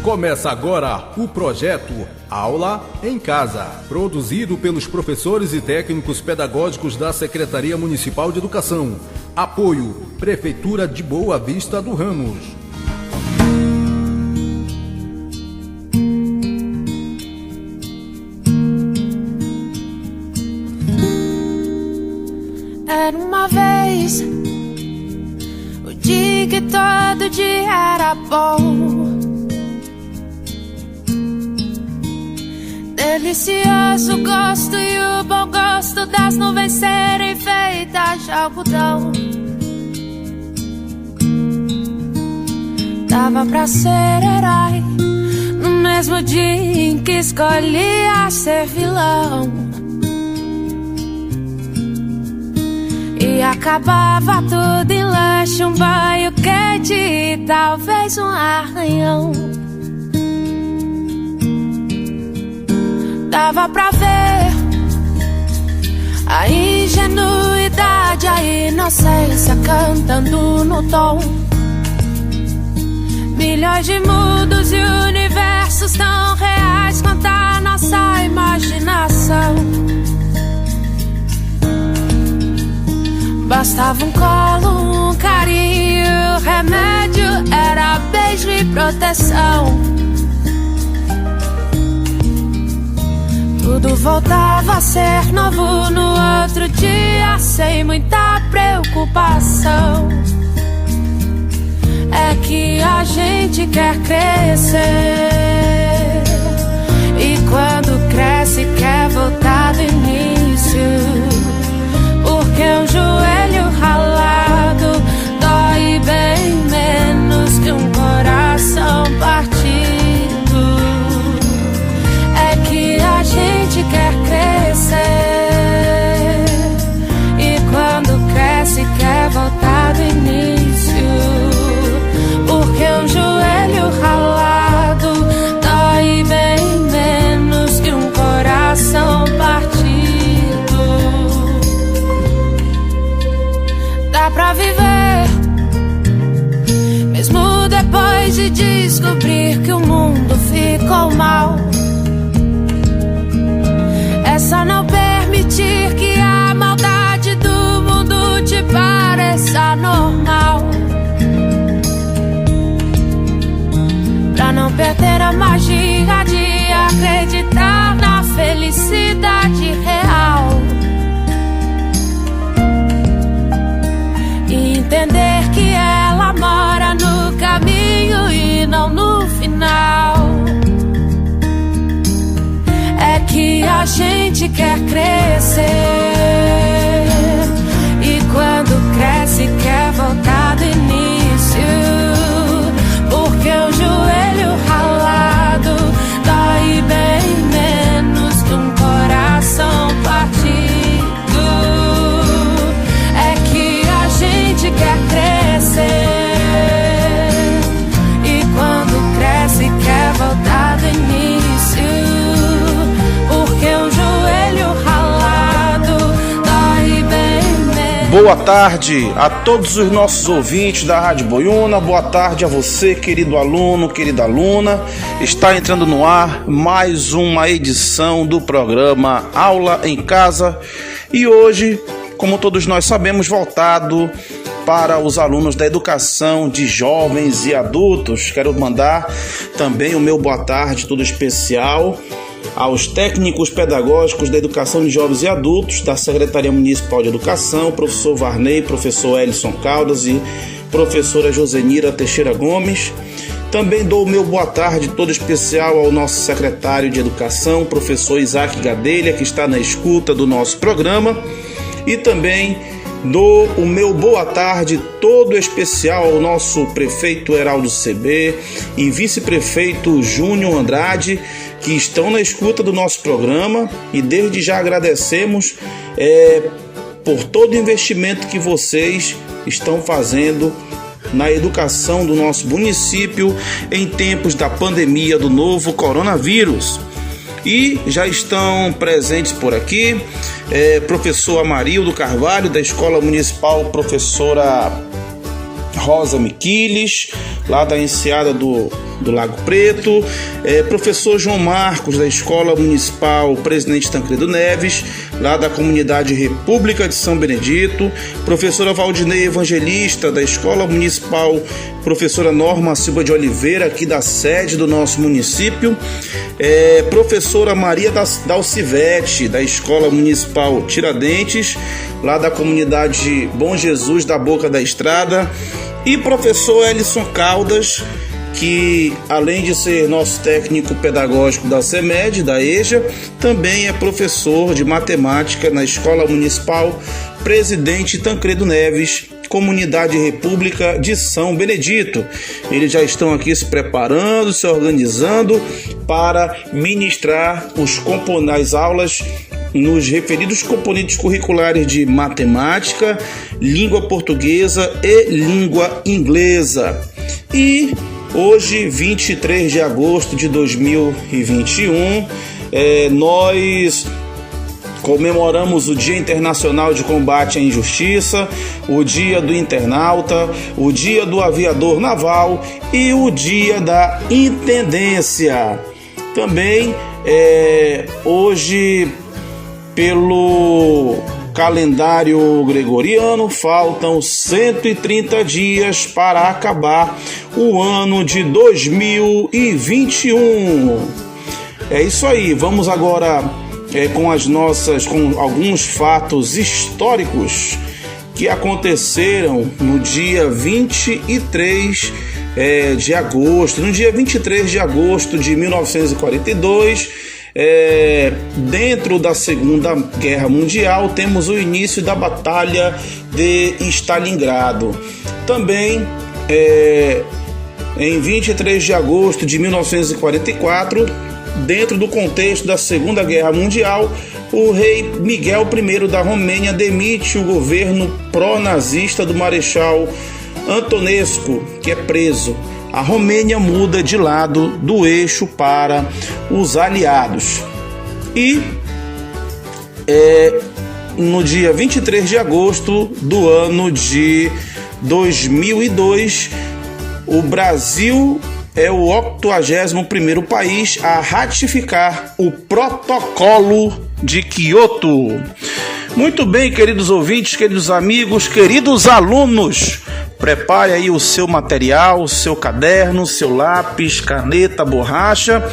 Começa agora o projeto Aula em Casa, produzido pelos professores e técnicos pedagógicos da Secretaria Municipal de Educação. Apoio Prefeitura de Boa Vista do Ramos. Era uma vez o dia que todo dia era bom, delicioso gosto e o bom gosto das nuvens serem feitas de algodão. Dava pra ser herói no mesmo dia em que escolhia ser vilão. E acabava tudo em lanche, um banho quente e talvez um arranhão. Dava pra ver a ingenuidade, a inocência cantando no tom. Milhões de mundos e universos tão reais quanto a nossa imaginação. Bastava um colo, um carinho, o remédio era beijo e proteção. Tudo voltava a ser novo no outro dia, sem muita preocupação. É que a gente quer crescer, e quando cresce quer voltar do início. Porque um joelho ralado dói bem menos que um coração partido. É que a gente quer crescer, e quando cresce quer voltar do início. Porque um joelho ralado dói bem menos que um coração partido. Dá pra viver, mesmo depois de descobrir que o mundo ficou mal. É só não permitir que a maldade do mundo te pareça normal. Pra não perder a magia de acreditar na felicidade real. Entender que ela mora no caminho e não no final. É que a gente quer crescer, e quando cresce quer voltar do início. Porque o joelho ralado dói bem menos que um coração partido. Quer crescer, e quando cresce quer voltar do início. Porque um joelho ralado dói bem menos. Boa tarde a todos os nossos ouvintes da Rádio Boiúna. Boa tarde a você, querido aluno, querida aluna. Está entrando no ar mais uma edição do programa Aula em Casa. E hoje, como todos nós sabemos, voltado para os alunos da educação de jovens e adultos. Quero mandar também o meu boa tarde todo especial aos técnicos pedagógicos da educação de jovens e adultos da Secretaria Municipal de Educação, professor Varney, professor Elison Caldas e professora Josenira Teixeira Gomes. Também dou o meu boa tarde todo especial ao nosso secretário de Educação, professor Isaac Gadelha, que está na escuta do nosso programa. E também dou o meu boa tarde todo especial ao nosso prefeito Heraldo CB e vice-prefeito Júnior Andrade, que estão na escuta do nosso programa, e desde já agradecemos por todo o investimento que vocês estão fazendo na educação do nosso município em tempos da pandemia do novo coronavírus. E já estão presentes por aqui professor Amarildo Carvalho, da Escola Municipal Professora Rosa Miquiles, lá da Enseada do do Lago Preto, professor João Marcos, da Escola Municipal Presidente Tancredo Neves, lá da comunidade República de São Benedito, professora Valdinei Evangelista, da Escola Municipal Professora Norma Silva de Oliveira, aqui da sede do nosso município, professora Maria Dalcivete, da Escola Municipal Tiradentes, lá da comunidade Bom Jesus da Boca da Estrada, e professor Elison Caldas, que além de ser nosso técnico pedagógico da CEMED, da EJA, também é professor de matemática na Escola Municipal Presidente Tancredo Neves, Comunidade República de São Benedito. Eles já estão aqui se preparando, se organizando para ministrar as aulas nos referidos componentes curriculares de matemática, língua portuguesa e língua inglesa. E hoje, 23 de agosto de 2021, nós comemoramos o Dia Internacional de Combate à Injustiça, o Dia do Internauta, o Dia do Aviador Naval e o Dia da Intendência. Também, hoje, pelo calendário gregoriano, faltam 130 dias para acabar o ano de 2021. É isso aí, vamos agora com alguns fatos históricos que aconteceram no dia 23 de agosto. No dia 23 de agosto de 1942, dentro da Segunda Guerra Mundial, temos o início da Batalha de Stalingrado. Também, em 23 de agosto de 1944, dentro do contexto da Segunda Guerra Mundial, o rei Miguel I da Romênia demite o governo pró-nazista do Marechal Antonescu, que é preso. A Romênia muda de lado do eixo para os aliados. E no dia 23 de agosto do ano de 2002, o Brasil é o 81º país a ratificar o Protocolo de Kyoto. Muito bem, queridos ouvintes, queridos amigos, queridos alunos, prepare aí o seu material, o seu caderno, o seu lápis, caneta, borracha.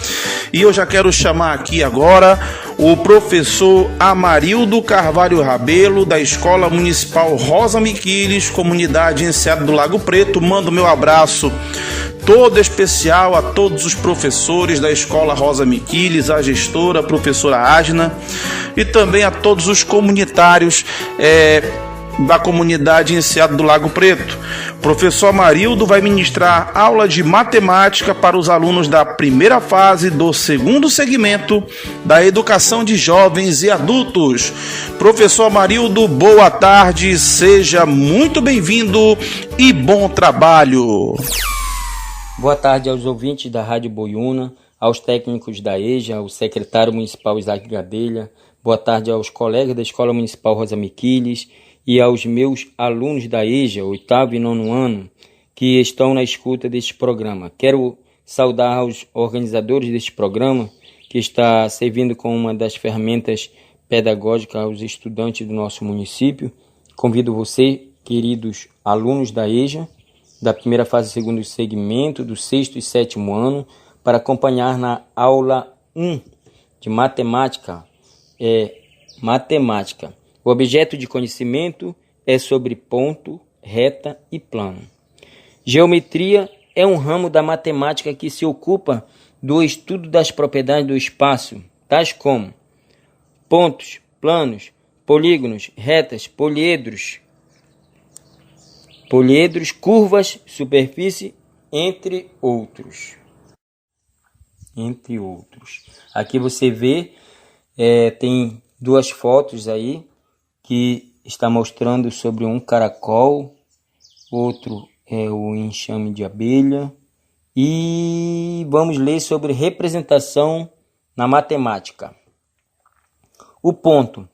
E eu já quero chamar aqui agora o professor Amarildo Carvalho Rabelo, da Escola Municipal Rosa Miquiles, comunidade Enseada do Lago Preto. Mando meu abraço todo especial a todos os professores da Escola Rosa Miquiles, a gestora, a professora Asna, e também a todos os comunitários da comunidade Enseada do Lago Preto. O professor Amarildo vai ministrar aula de matemática para os alunos da primeira fase do segundo segmento da educação de jovens e adultos. Professor Amarildo, boa tarde, seja muito bem-vindo e bom trabalho. Boa tarde aos ouvintes da Rádio Boiúna, aos técnicos da EJA, ao secretário municipal Isaac Gadelha. Boa tarde aos colegas da Escola Municipal Rosa Miquiles e aos meus alunos da EJA, 8º e 9º ano, que estão na escuta deste programa. Quero saudar os organizadores deste programa, que está servindo como uma das ferramentas pedagógicas aos estudantes do nosso município. Convido você, queridos alunos da EJA, da primeira fase do segundo segmento, do 6º e 7º ano, para acompanhar na aula 1 de matemática. Matemática. O objeto de conhecimento é sobre ponto, reta e plano. Geometria é um ramo da matemática que se ocupa do estudo das propriedades do espaço, tais como pontos, planos, polígonos, retas, poliedros, curvas, superfície, entre outros. Aqui você vê, tem duas fotos aí que está mostrando sobre um caracol, outro é o enxame de abelha, e vamos ler sobre representação na matemática. O ponto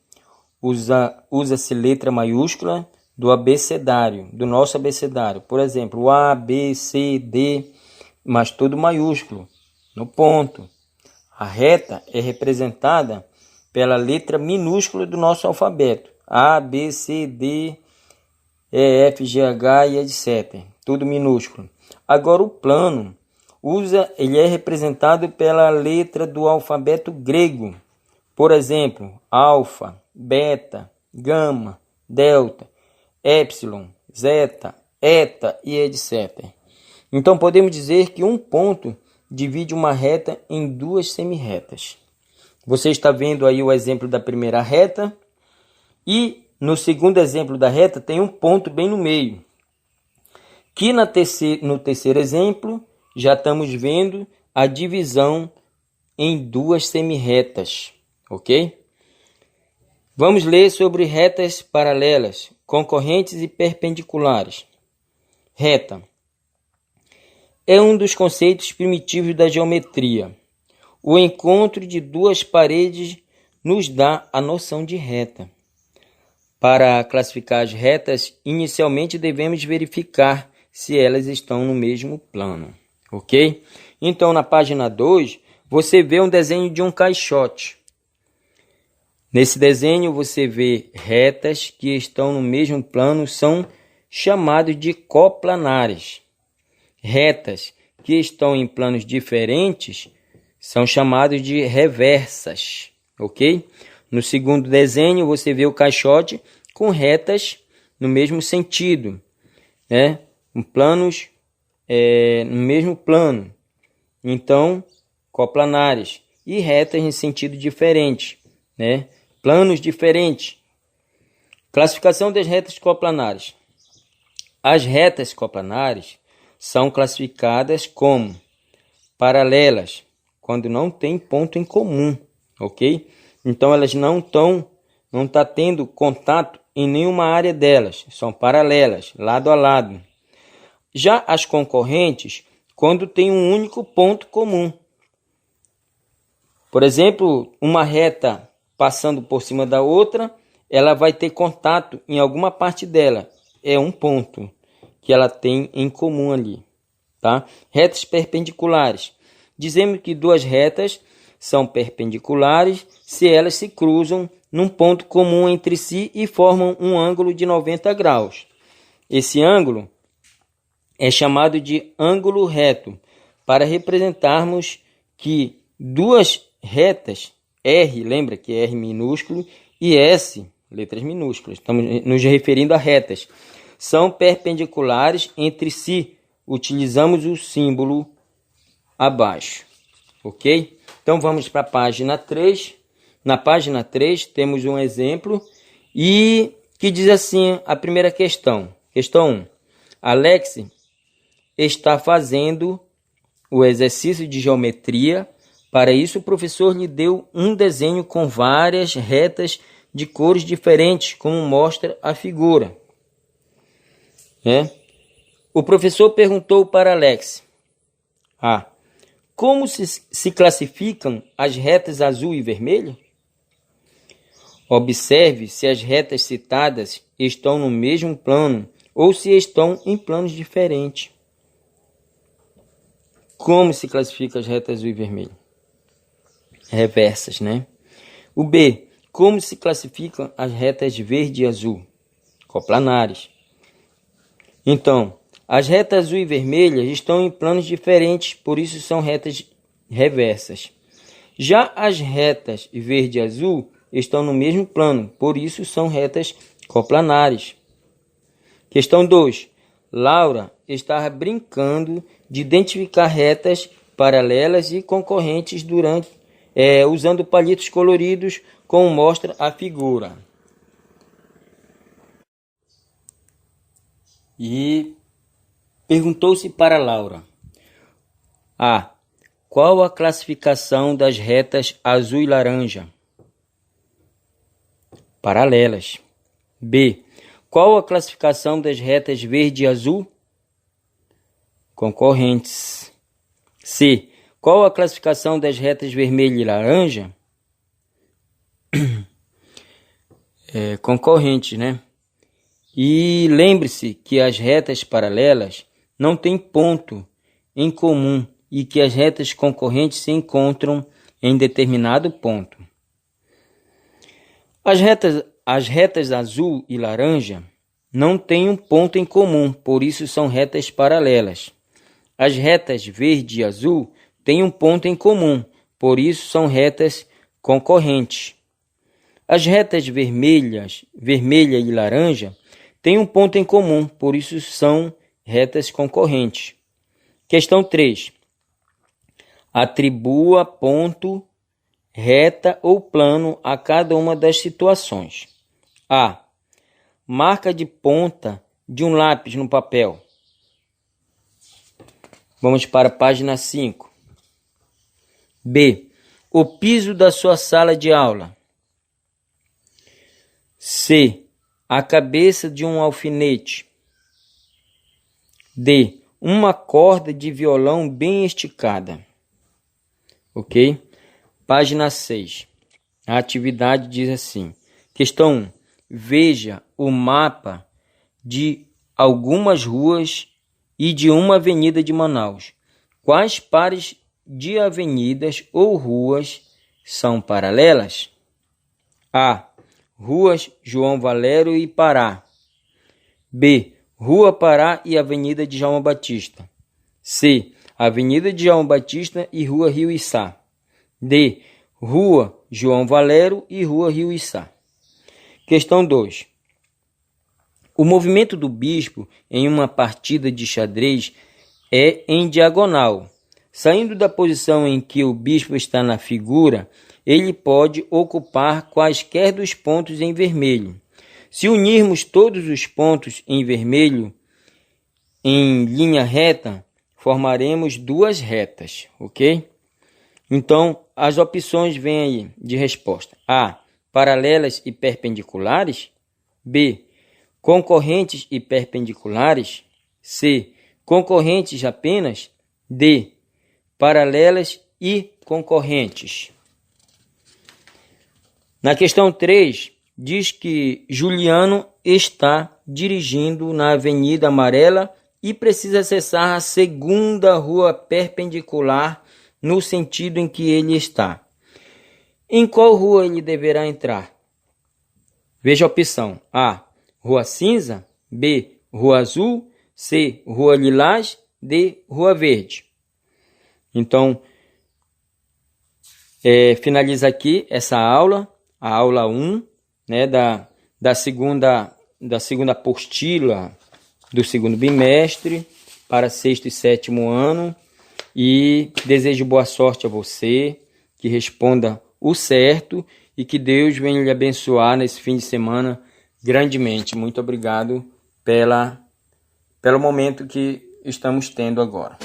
usa-se letra maiúscula do abecedário, do nosso abecedário. Por exemplo, A, B, C, D. mas tudo maiúsculo, no ponto. A reta é representada pela letra minúscula do nosso alfabeto. A, B, C, D, E, F, G, H e etc. Tudo minúsculo. Agora o plano, ele é representado pela letra do alfabeto grego. Por exemplo, alfa, beta, gama, delta, epsilon, zeta, eta e etc. Então podemos dizer que um ponto divide uma reta em duas semirretas. Você está vendo aí o exemplo da primeira reta e no segundo exemplo da reta tem um ponto bem no meio. Que no terceiro exemplo já estamos vendo a divisão em duas semirretas, ok? Vamos ler sobre retas paralelas, concorrentes e perpendiculares. Reta é um dos conceitos primitivos da geometria. O encontro de duas paredes nos dá a noção de reta. Para classificar as retas, inicialmente devemos verificar se elas estão no mesmo plano, ok? Então, na página 2, você vê um desenho de um caixote. Nesse desenho, você vê retas que estão no mesmo plano, são chamados de coplanares. Retas que estão em planos diferentes são chamados de reversas, ok? No segundo desenho, você vê o caixote com retas no mesmo sentido, né? Planos no mesmo plano. Então, coplanares. E retas em sentido diferente, né? Planos diferentes. Classificação das retas coplanares. As retas coplanares são classificadas como paralelas, quando não tem ponto em comum, ok? Então elas não está tendo contato em nenhuma área delas, são paralelas, lado a lado. Já as concorrentes, quando tem um único ponto comum. Por exemplo, uma reta passando por cima da outra, ela vai ter contato em alguma parte dela. É um ponto que ela tem em comum ali, tá? Retas perpendiculares. Dizemos que duas retas são perpendiculares se elas se cruzam num ponto comum entre si e formam um ângulo de 90 graus. Esse ângulo é chamado de ângulo reto, para representarmos que duas retas, R, lembra que é R minúsculo, e S, letras minúsculas, estamos nos referindo a retas, são perpendiculares entre si. Utilizamos o símbolo abaixo, ok? Então vamos para a página 3. Na página 3 temos um exemplo e que diz assim a primeira questão. Questão 1. Alex está fazendo o exercício de geometria. Para isso o professor lhe deu um desenho com várias retas de cores diferentes, como mostra a figura. O professor perguntou para Alex: como se classificam as retas azul e vermelho? Observe se as retas citadas estão no mesmo plano ou se estão em planos diferentes. Como se classificam as retas azul e vermelho? Reversas, né? O B. Como se classificam as retas verde e azul? Coplanares. Então, as retas azul e vermelhas estão em planos diferentes, por isso são retas reversas. Já as retas verde e azul estão no mesmo plano, por isso são retas coplanares. Questão 2. Laura estava brincando de identificar retas paralelas e concorrentes usando palitos coloridos, como mostra a figura. E perguntou-se para Laura: qual a classificação das retas azul e laranja? Paralelas. B. Qual a classificação das retas verde e azul? Concorrentes. C. Qual a classificação das retas vermelha e laranja? Concorrentes, né? E lembre-se que as retas paralelas não têm ponto em comum e que as retas concorrentes se encontram em determinado ponto. As retas azul e laranja não têm um ponto em comum, por isso são retas paralelas. As retas verde e azul têm um ponto em comum, por isso são retas concorrentes. As retas vermelha e laranja têm um ponto em comum, por isso são retas concorrentes. Questão 3. Atribua ponto, reta ou plano a cada uma das situações. A. Marca de ponta de um lápis no papel. Vamos para a página 5. B. O piso da sua sala de aula. C. A cabeça de um alfinete. D. Uma corda de violão bem esticada. Ok? Página 6. A atividade diz assim. Questão 1. Veja o mapa de algumas ruas e de uma avenida de Manaus. Quais pares de avenidas ou ruas são paralelas? A. Ruas João Valério e Pará. B. Rua Pará e Avenida de João Batista. C. Avenida de João Batista e Rua Rio Içá. D. Rua João Valério e Rua Rio Içá. Questão 2. O movimento do bispo em uma partida de xadrez é em diagonal. Saindo da posição em que o bispo está na figura, ele pode ocupar quaisquer dos pontos em vermelho. Se unirmos todos os pontos em vermelho em linha reta, formaremos duas retas, ok? Então, as opções vêm aí de resposta. A. Paralelas e perpendiculares. B. Concorrentes e perpendiculares. C. Concorrentes apenas. D. Paralelas e concorrentes. Na questão 3, diz que Juliano está dirigindo na Avenida Amarela e precisa acessar a segunda rua perpendicular no sentido em que ele está. Em qual rua ele deverá entrar? Veja a opção. A. Rua Cinza. B. Rua Azul. C. Rua Lilás. D. Rua Verde. Então, finaliza aqui essa aula, a aula 1, né, da segunda apostila do segundo bimestre para 6º e 7º ano. E desejo boa sorte a você, que responda o certo e que Deus venha lhe abençoar nesse fim de semana grandemente. Muito obrigado pelo momento que estamos tendo agora.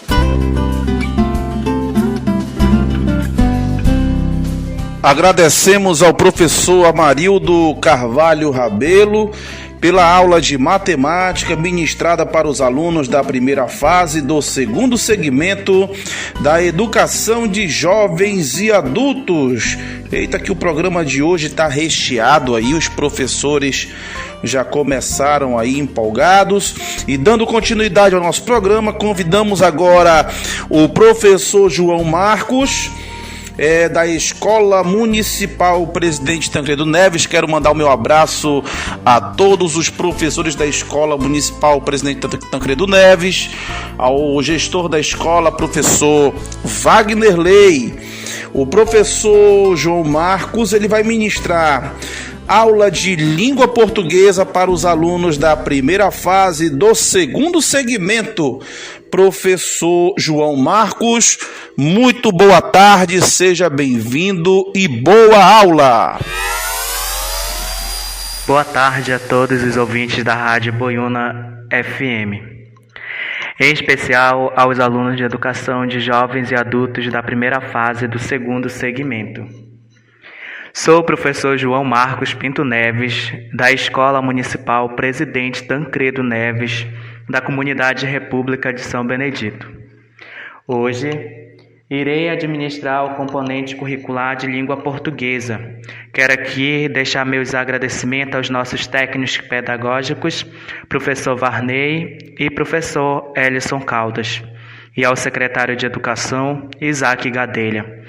Agradecemos ao professor Amarildo Carvalho Rabelo pela aula de matemática ministrada para os alunos da primeira fase do segundo segmento da educação de jovens e adultos. Eita, que o programa de hoje está recheado aí, os professores já começaram aí empolgados. E dando continuidade ao nosso programa, convidamos agora o professor João Marcos, da Escola Municipal Presidente Tancredo Neves. Quero mandar o meu abraço a todos os professores da Escola Municipal Presidente Tancredo Neves, ao gestor da escola, professor Wagner Lei. O professor João Marcos, ele vai ministrar aula de língua portuguesa para os alunos da primeira fase do segundo segmento. Professor João Marcos, muito boa tarde, seja bem-vindo e boa aula. Boa tarde a todos os ouvintes da Rádio Boiúna FM, em especial aos alunos de educação de jovens e adultos da primeira fase do segundo segmento. Sou o professor João Marcos Pinto Neves, da Escola Municipal Presidente Tancredo Neves, da Comunidade República de São Benedito. Hoje, irei administrar o componente curricular de língua portuguesa. Quero aqui deixar meus agradecimentos aos nossos técnicos pedagógicos, professor Varney e professor Ellison Caldas. e ao secretário de Educação, Isaac Gadelha.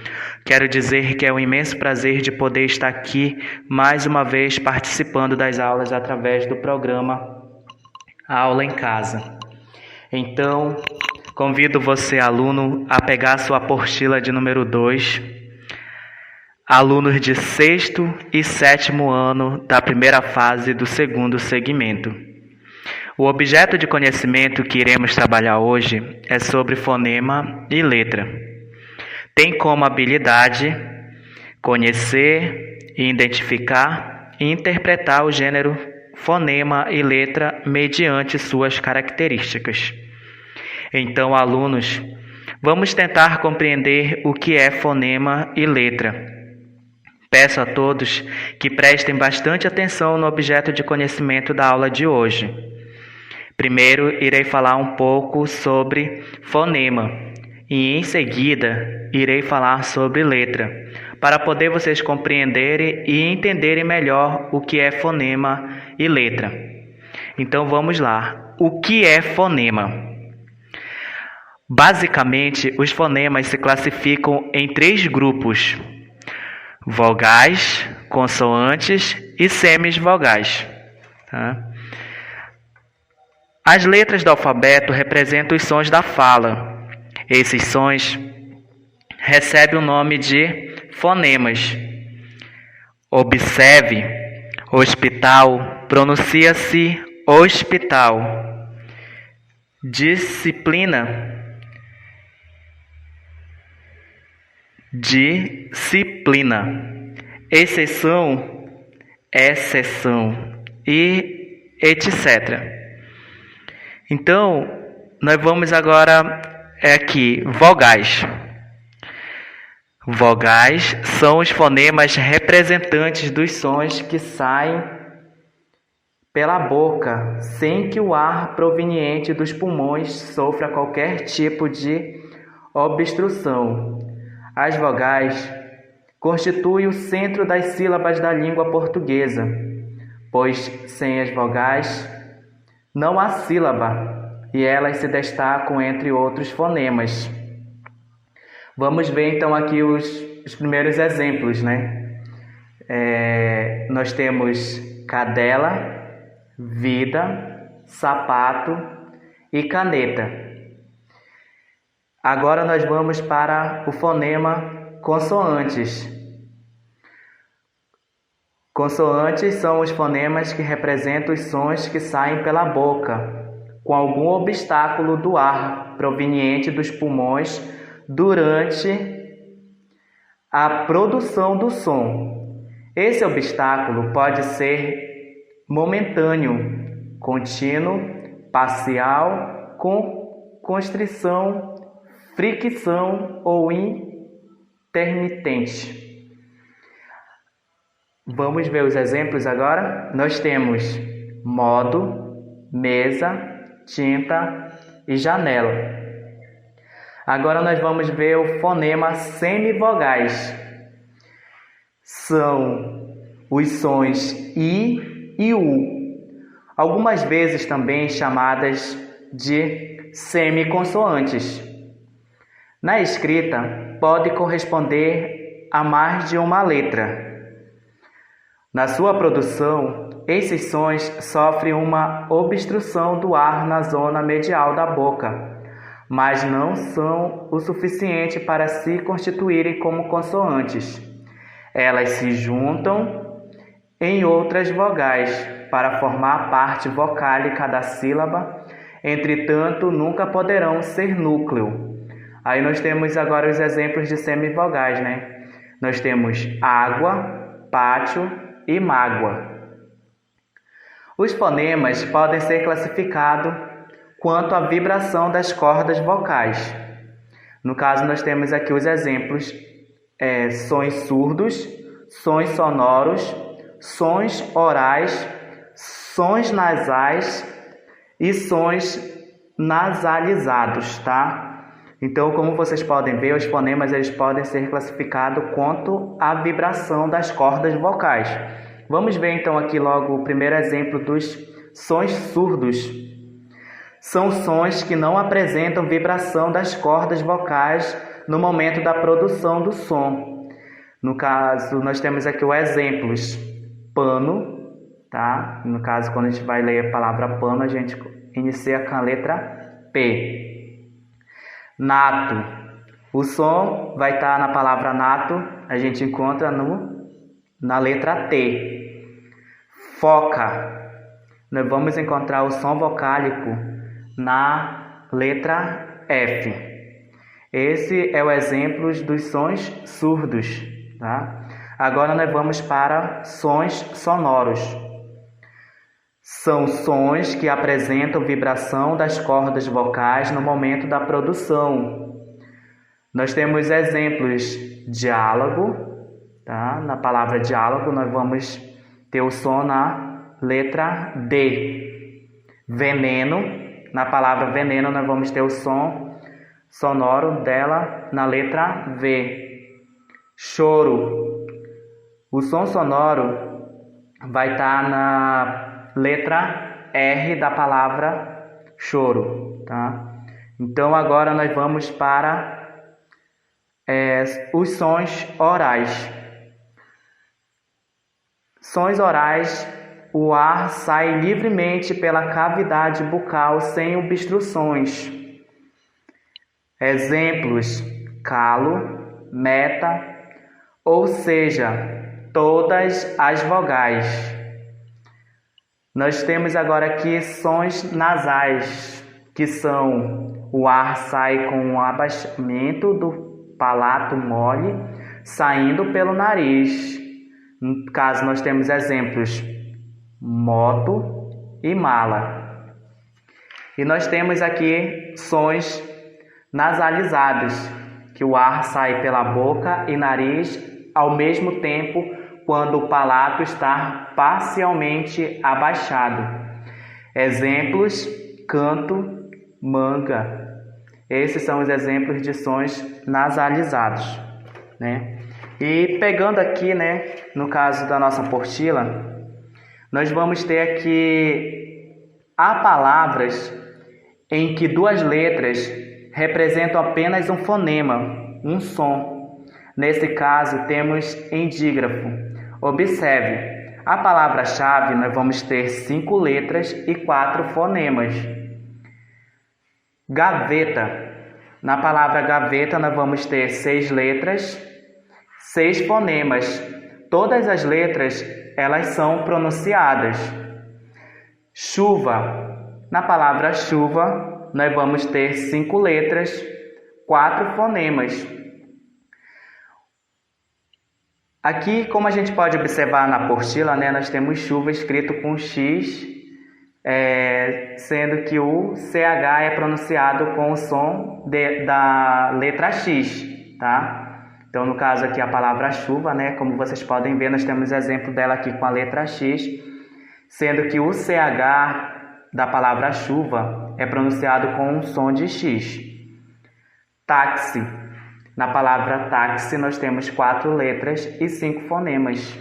Quero dizer que é um imenso prazer de poder estar aqui mais uma vez participando das aulas através do programa Aula em Casa. Então, convido você, aluno, a pegar sua apostila de número 2, alunos de 6º e 7º ano da primeira fase do segundo segmento. O objeto de conhecimento que iremos trabalhar hoje é sobre fonema e letra. Tem como habilidade conhecer, identificar e interpretar o gênero fonema e letra mediante suas características. Então, alunos, vamos tentar compreender o que é fonema e letra. Peço a todos que prestem bastante atenção no objeto de conhecimento da aula de hoje. Primeiro, irei falar um pouco sobre fonema e, em seguida, irei falar sobre letra, para poder vocês compreenderem e entenderem melhor o que é fonema e letra. Então, vamos lá. O que é fonema? Basicamente, os fonemas se classificam em 3 grupos: vogais, consoantes e semisvogais. Tá? As letras do alfabeto representam os sons da fala. Esses sons recebem o nome de fonemas. Observe, hospital, pronuncia-se hospital. Disciplina, disciplina. Exceção, exceção. E etc. Então, nós vamos agora aqui, vogais. Vogais são os fonemas representantes dos sons que saem pela boca, sem que o ar proveniente dos pulmões sofra qualquer tipo de obstrução. As vogais constituem o centro das sílabas da língua portuguesa, pois sem as vogais não há sílaba, e elas se destacam entre outros fonemas. Vamos ver então aqui os primeiros exemplos, né? Nós temos cadela, vida, sapato e caneta. Agora nós vamos para o fonema consoantes. Consoantes são os fonemas que representam os sons que saem pela boca, com algum obstáculo do ar proveniente dos pulmões durante a produção do som. Esse obstáculo pode ser momentâneo, contínuo, parcial, com constrição, fricção ou intermitente. Vamos ver os exemplos agora? Nós temos modo, mesa, tinta e janela. Agora nós vamos ver o fonema semivogais. São os sons I e U, algumas vezes também chamadas de semiconsoantes. Na escrita, pode corresponder a mais de uma letra. Na sua produção, esses sons sofrem uma obstrução do ar na zona medial da boca, mas não são o suficiente para se constituírem como consoantes. Elas se juntam em outras vogais para formar a parte vocálica da sílaba, entretanto, nunca poderão ser núcleo. Aí nós temos agora os exemplos de semivogais, né? Nós temos água, pátio e mágoa. Os fonemas podem ser classificados quanto à vibração das cordas vocais. No caso, nós temos aqui os exemplos: sons surdos, sons sonoros, sons orais, sons nasais e sons nasalizados, tá? Então, como vocês podem ver, os fonemas eles podem ser classificados quanto à vibração das cordas vocais. Vamos ver então aqui logo o primeiro exemplo dos sons surdos. são sons que não apresentam vibração das cordas vocais no momento da produção do som. No caso, nós temos aqui os exemplos: pano, tá? No caso, quando a gente vai ler a palavra pano, a gente inicia com a letra P. Nato. O som vai estar na palavra nato, a gente encontra na letra T. Foca. Nós vamos encontrar o som vocálico na letra F. Esse é o exemplo dos sons surdos, tá? Agora nós vamos para sons sonoros. São sons que apresentam vibração das cordas vocais no momento da produção. Nós temos exemplos: diálogo, tá? Na palavra diálogo nós vamos ter o som na letra D. Veneno, na palavra veneno nós vamos ter o som sonoro dela na letra V. Choro, o som sonoro vai estar na letra R da palavra choro, tá? Então agora nós vamos para os sons orais. Sons orais, o ar sai livremente pela cavidade bucal sem obstruções. Exemplos: calo, meta, ou seja, todas as vogais. Nós temos agora aqui sons nasais, que são: o ar sai com um abaixamento do palato mole, saindo pelo nariz. No caso, nós temos exemplos: moto e mala. E nós temos aqui sons nasalizados, que o ar sai pela boca e nariz ao mesmo tempo quando o palato está parcialmente abaixado. Exemplos: canto, manga. Esses são os exemplos de sons nasalizados, né? E pegando aqui, né, no caso da nossa apostila, nós vamos ter aqui há palavras em que duas letras representam apenas um fonema, um som. Nesse caso, temos endígrafo. Observe, a palavra-chave nós vamos ter 5 letras e 4 fonemas. Gaveta. Na palavra gaveta nós vamos ter 6 letras, 6 fonemas. Todas as letras, elas são pronunciadas. Chuva. Na palavra chuva nós vamos ter 5 letras, 4 fonemas. Aqui, como a gente pode observar na apostila, né, nós temos chuva escrito com X, sendo que o CH é pronunciado com o som da letra X, tá? Então, no caso aqui, a palavra chuva, né, como vocês podem ver, nós temos exemplo dela aqui com a letra X, sendo que o CH da palavra chuva é pronunciado com um som de X. Táxi. Na palavra táxi, nós temos 4 letras e 5 fonemas.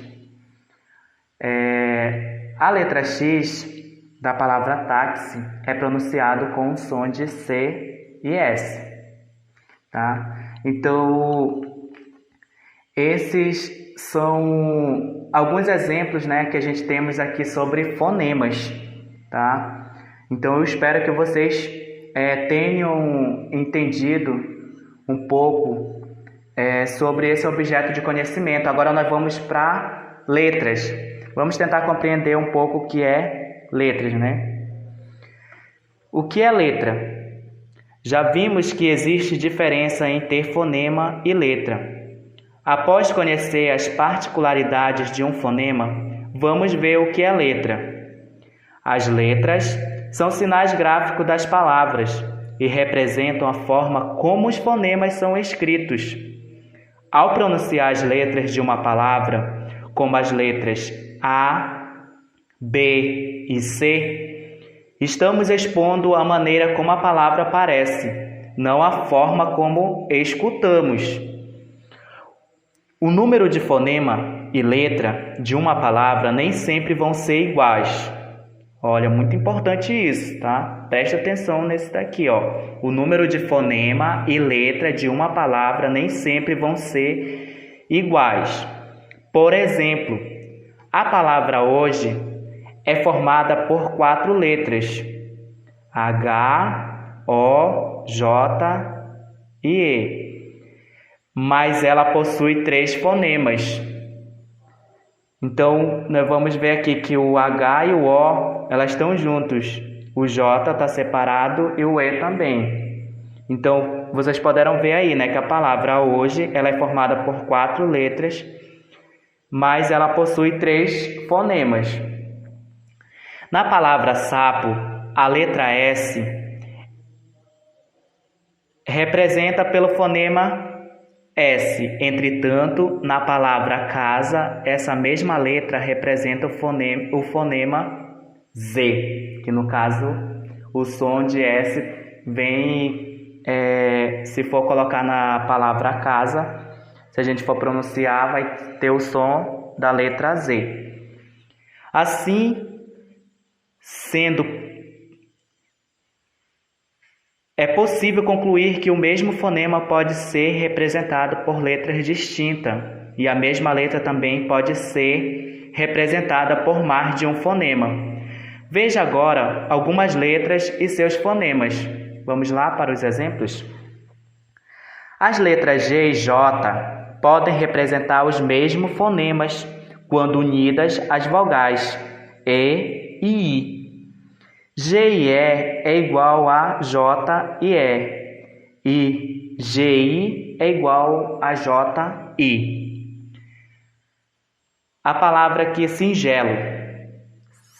A letra X da palavra táxi é pronunciado com um som de C e S, tá? Então, esses são alguns exemplos, né, que a gente temos aqui sobre fonemas, tá? Então, eu espero que vocês tenham entendido um pouco sobre esse objeto de conhecimento. Agora nós vamos para letras. Vamos tentar compreender um pouco o que é letras, né? O que é letra? Já vimos que existe diferença em ter fonema e letra. Após conhecer as particularidades de um fonema, vamos ver o que é letra. As letras são sinais gráficos das palavras e representam a forma como os fonemas são escritos. Ao pronunciar as letras de uma palavra, como as letras A, B e C, estamos expondo a maneira como a palavra aparece, não a forma como escutamos. O número de fonema e letra de uma palavra nem sempre vão ser iguais. Olha, muito importante isso, tá? Preste atenção nesse daqui, ó. O número de fonema e letra de uma palavra nem sempre vão ser iguais. Por exemplo, a palavra hoje é formada por 4 letras: H, O, J e E. Mas ela possui 3 fonemas. Então, nós vamos ver aqui que o H e o O, elas estão juntos. O J está separado e o E também. Então, vocês poderão ver aí, né, que a palavra hoje ela é formada por 4 letras, mas ela possui 3 fonemas. Na palavra sapo, a letra S representa pelo fonema S. Entretanto, na palavra casa, essa mesma letra representa o fonema Z, que no caso o som de S vem, se for colocar na palavra casa, se a gente for pronunciar, vai ter o som da letra Z. Assim, sendo, é possível concluir que o mesmo fonema pode ser representado por letras distintas, e a mesma letra também pode ser representada por mais de um fonema. Veja agora algumas letras e seus fonemas. Vamos lá para os exemplos? As letras G e J podem representar os mesmos fonemas quando unidas às vogais E e I. G e E é igual a J e E GI é igual a JI. A palavra aqui singelo.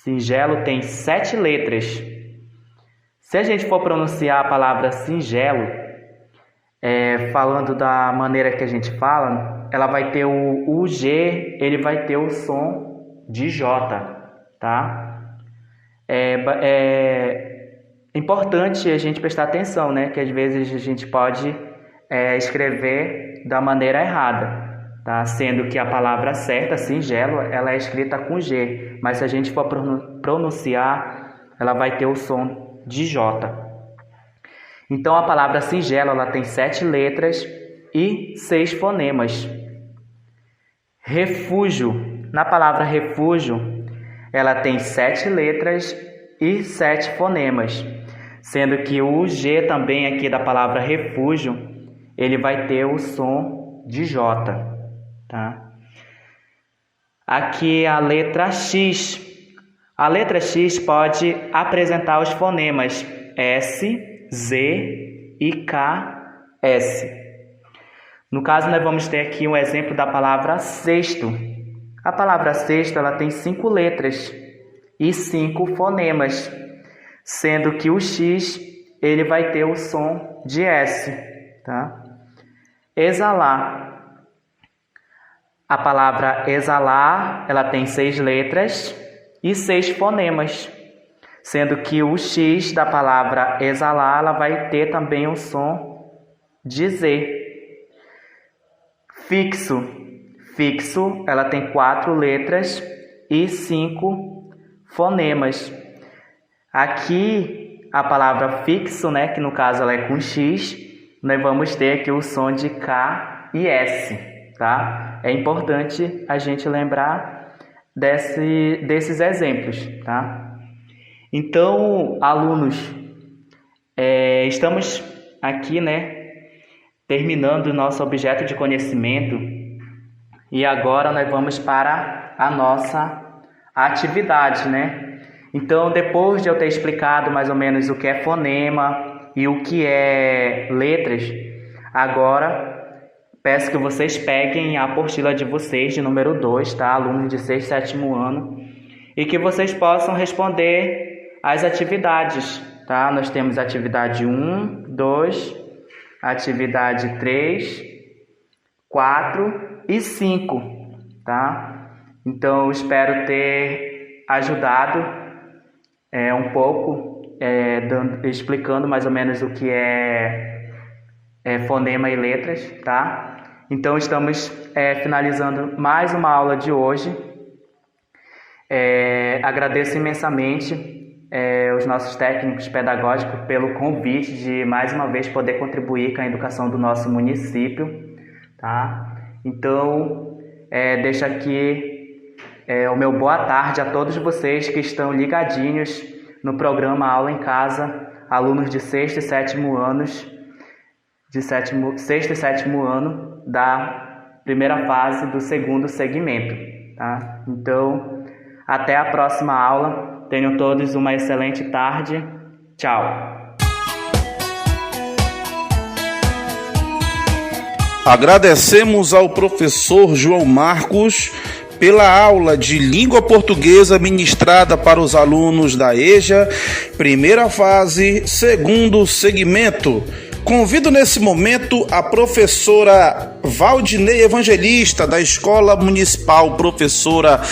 Singelo tem 7 letras. Se a gente for pronunciar a palavra singelo, falando da maneira que a gente fala, ela vai ter o G, ele vai ter o som de J, tá? É importante a gente prestar atenção, né? Que às vezes a gente pode escrever da maneira errada, tá? Sendo que a palavra certa, singelo, ela é escrita com G, mas se a gente for pronunciar, ela vai ter o som de J. Então a palavra singelo, ela tem 7 letras e 6 fonemas. Refúgio. Na palavra refúgio, ela tem 7 letras e 7 fonemas, sendo que o G também aqui da palavra refúgio, ele vai ter o som de J, tá? Aqui a letra X. A letra X pode apresentar os fonemas S, Z e K, S. No caso, nós vamos ter aqui um exemplo da palavra cesto. A palavra cesto, ela tem 5 letras e 5 fonemas, sendo que o X, ele vai ter o som de S, tá? Exalar. A palavra exalar, ela tem 6 letras e 6 fonemas, sendo que o X da palavra exalar, ela vai ter também o som de Z. Fixo. Fixo, ela tem 4 letras e 5 fonemas. Aqui, a palavra fixo, né, que no caso ela é com X, nós vamos ter aqui o som de K e S, tá? É importante a gente lembrar desses exemplos, tá? Então, alunos, estamos aqui, né, terminando o nosso objeto de conhecimento. E agora nós vamos para a nossa atividade, né? Então, depois de eu ter explicado mais ou menos o que é fonema e o que é letras, agora peço que vocês peguem a apostila de vocês, de número 2, tá? Alunos de 6º e 7º ano, e que vocês possam responder as atividades, tá? Nós temos atividade 1, 2, atividade 3, 4 e 5, tá? Então, eu espero ter ajudado um pouco, explicando mais ou menos o que é fonema e letras, tá? Então, estamos finalizando mais uma aula de hoje. Agradeço imensamente os nossos técnicos pedagógicos pelo convite de mais uma vez poder contribuir com a educação do nosso município, tá? Então, deixo aqui o meu boa tarde a todos vocês que estão ligadinhos no programa Aula em Casa, alunos de sexto e sétimo anos, sexto e sétimo ano da primeira fase do segundo segmento, tá? Então, até a próxima aula. Tenham todos uma excelente tarde. Tchau. Agradecemos ao professor João Marcos pela aula de língua portuguesa ministrada para os alunos da EJA, primeira fase, segundo segmento. Convido nesse momento a professora Valdinei Evangelista, da Escola Municipal Professora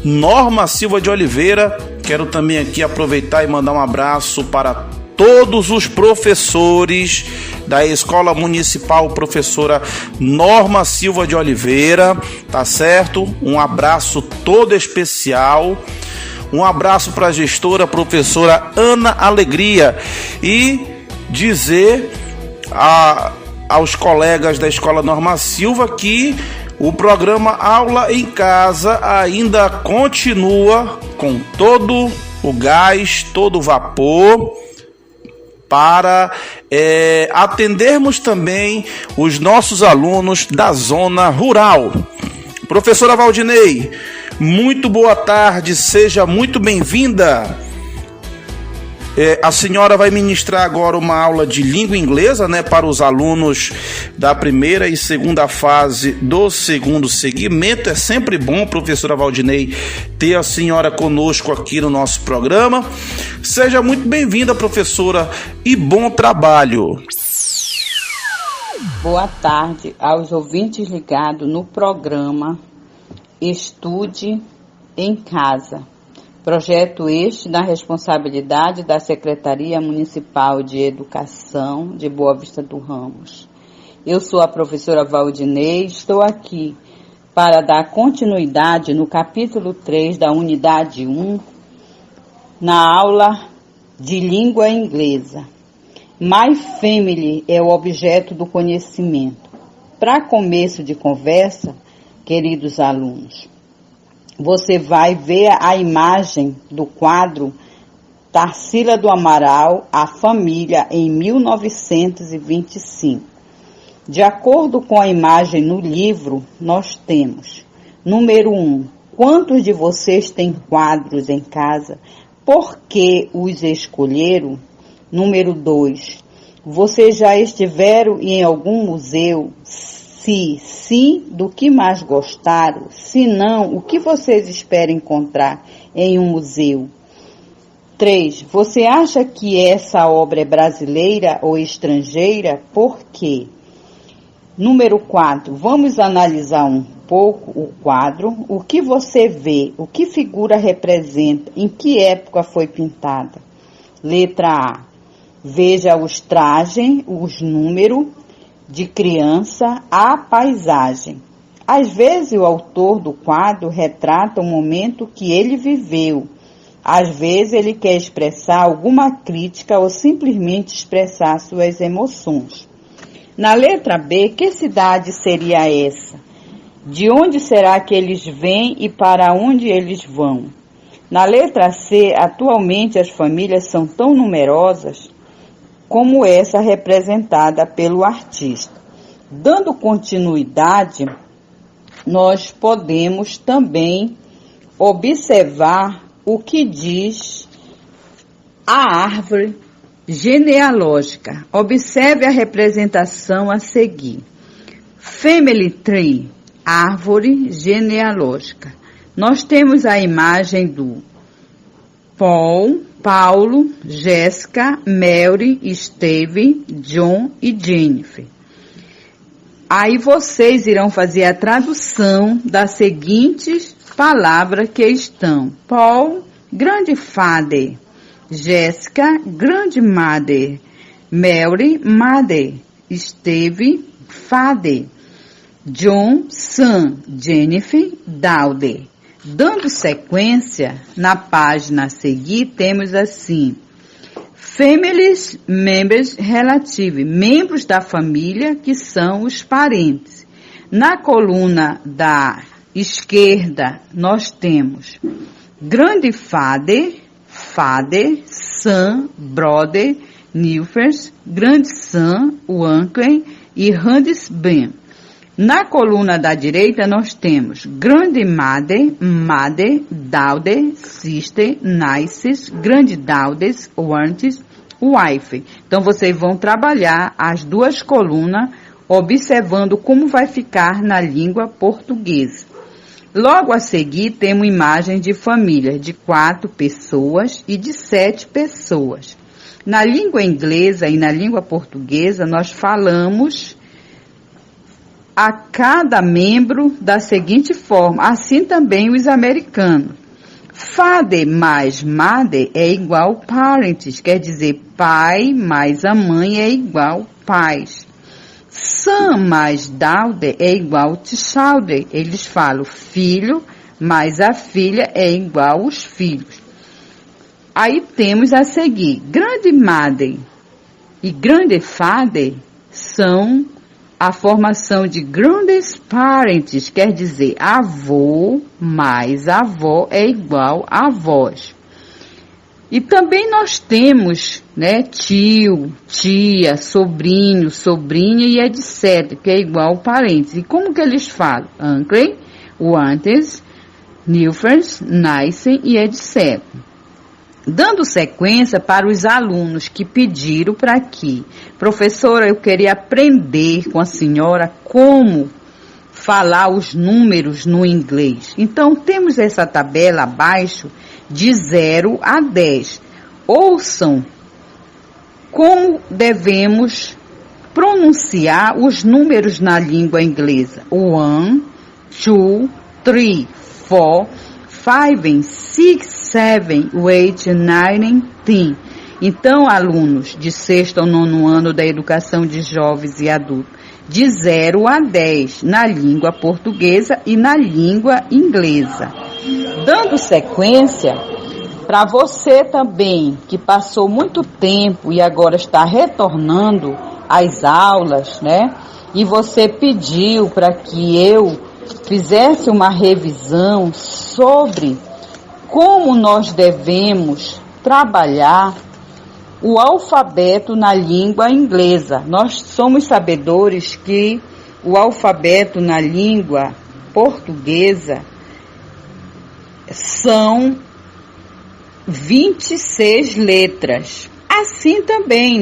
Norma Silva de Oliveira. Quero também aqui aproveitar e mandar um abraço para todos os professores da Escola Municipal Professora Norma Silva de Oliveira, tá certo? Um abraço todo especial. Um abraço para a gestora, professora Ana Alegria, e dizer aos colegas da Escola Norma Silva que o programa Aula em Casa ainda continua com todo o gás, todo o vapor, para atendermos também os nossos alunos da zona rural. Professora Valdinei, muito boa tarde, seja muito bem-vinda. A senhora vai ministrar agora uma aula de língua inglesa, né, para os alunos da primeira e segunda fase do segundo segmento. É sempre bom, professora Valdinei, ter a senhora conosco aqui no nosso programa. Seja muito bem-vinda, professora, e bom trabalho. Boa tarde aos ouvintes ligados no programa Estude em Casa. Projeto este na responsabilidade da Secretaria Municipal de Educação de Boa Vista do Ramos. Eu sou a professora Valdinei, estou aqui para dar continuidade no capítulo 3 da unidade 1, na aula de língua inglesa. My family é o objeto do conhecimento. Para começo de conversa, queridos alunos, você vai ver a imagem do quadro Tarsila do Amaral, a família em 1925. De acordo com a imagem no livro, nós temos: número 1, quantos de vocês têm quadros em casa? Por que os escolheram? Número 2, vocês já estiveram em algum museu? Se sim, do que mais gostaram? Se não, o que vocês esperam encontrar em um museu? 3. Você acha que essa obra é brasileira ou estrangeira? Por quê? Número 4. Vamos analisar um pouco o quadro. O que você vê? O que figura representa? Em que época foi pintada? Letra A. Veja os trajes, os números de criança, a paisagem. Às vezes o autor do quadro retrata o momento que ele viveu. Às vezes ele quer expressar alguma crítica ou simplesmente expressar suas emoções. Na letra B, que cidade seria essa? De onde será que eles vêm e para onde eles vão? Na letra C, atualmente as famílias são tão numerosas como essa representada pelo artista. Dando continuidade, nós podemos também observar o que diz a árvore genealógica. Observe a representação a seguir. Family Tree, árvore genealógica. Nós temos a imagem do Paulo, Jéssica, Mary, Steve, John e Jennifer. Aí vocês irão fazer a tradução das seguintes palavras que estão: Paul, grandfather; Jéssica, grandmother; Mary, mother; Steve, father; John, son; Jennifer, daughter. Dando sequência, na página a seguir, temos assim: Family Members Relative, membros da família que são os parentes. Na coluna da esquerda, nós temos Grandfather, Father, Son, Brother, Nephews, Grandson, Uncle e Husband. Na coluna da direita, nós temos Grandmother, Mother, Daughter, Sister, Nieces, Granddaughters, Aunts, Wife. Então, vocês vão trabalhar as duas colunas, observando como vai ficar na língua portuguesa. Logo a seguir, temos imagens de famílias de 4 pessoas e de 7 pessoas. Na língua inglesa e na língua portuguesa, nós falamos a cada membro da seguinte forma, assim também os americanos. Father mais mother é igual parents, quer dizer, pai mais a mãe é igual pais. Son mais daughter é igual to children, eles falam filho mais a filha é igual os filhos. Aí temos a seguir, grandmother e grandfather são a formação de grandes parents, quer dizer, avô mais avó é igual a avós. E também nós temos, tio, tia, sobrinho, sobrinha e etc, que é igual parentes. E como que eles falam? Uncle, aunts, nephews, niece e etc. Dando sequência para os alunos que pediram para que, professora, eu queria aprender com a senhora como falar os números no inglês. Então, temos essa tabela abaixo de 0 a 10. Ouçam como devemos pronunciar os números na língua inglesa. 1, 2, 3, 4, 5, 6, 7, 8, 9, 10. Então, alunos de 6º ao 9º ano da educação de jovens e adultos, de 0 a 10 na língua portuguesa e na língua inglesa. Dando sequência, para você também que passou muito tempo e agora está retornando às aulas, e você pediu para que eu fizesse uma revisão sobre como nós devemos trabalhar o alfabeto na língua inglesa. Nós somos sabedores que o alfabeto na língua portuguesa são 26 letras. Assim também,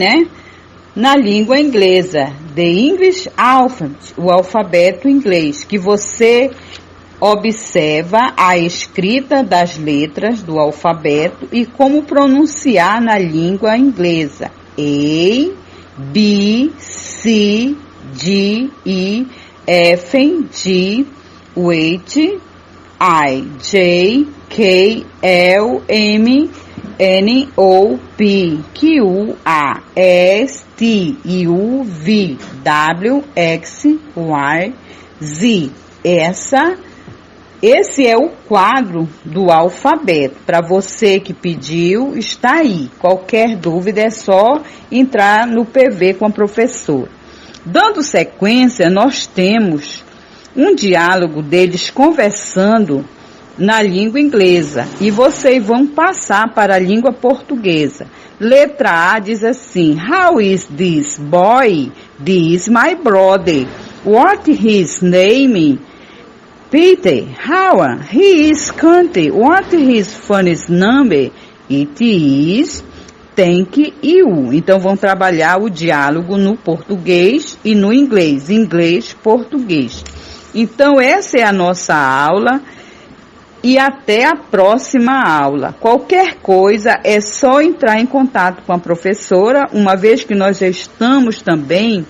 na língua inglesa, the English alphabet, o alfabeto inglês, que você observa a escrita das letras do alfabeto e como pronunciar na língua inglesa. A, B, C, D, E, F, G, H, I, J, K, L, M, N, O, P, Q, A, S, T, U, V, W, X, Y, Z. Esse é o quadro do alfabeto. Para você que pediu, está aí. Qualquer dúvida é só entrar no PV com a professora. Dando sequência, nós temos um diálogo deles conversando na língua inglesa. E vocês vão passar para a língua portuguesa. Letra A diz assim: How is this boy? This my brother. What his name? Peter. How? He is country. What his funniest number? It is thank you. Então, vão trabalhar o diálogo no português e no inglês. Inglês, português. Então, essa é a nossa aula e até a próxima aula. Qualquer coisa é só entrar em contato com a professora, uma vez que nós já estamos também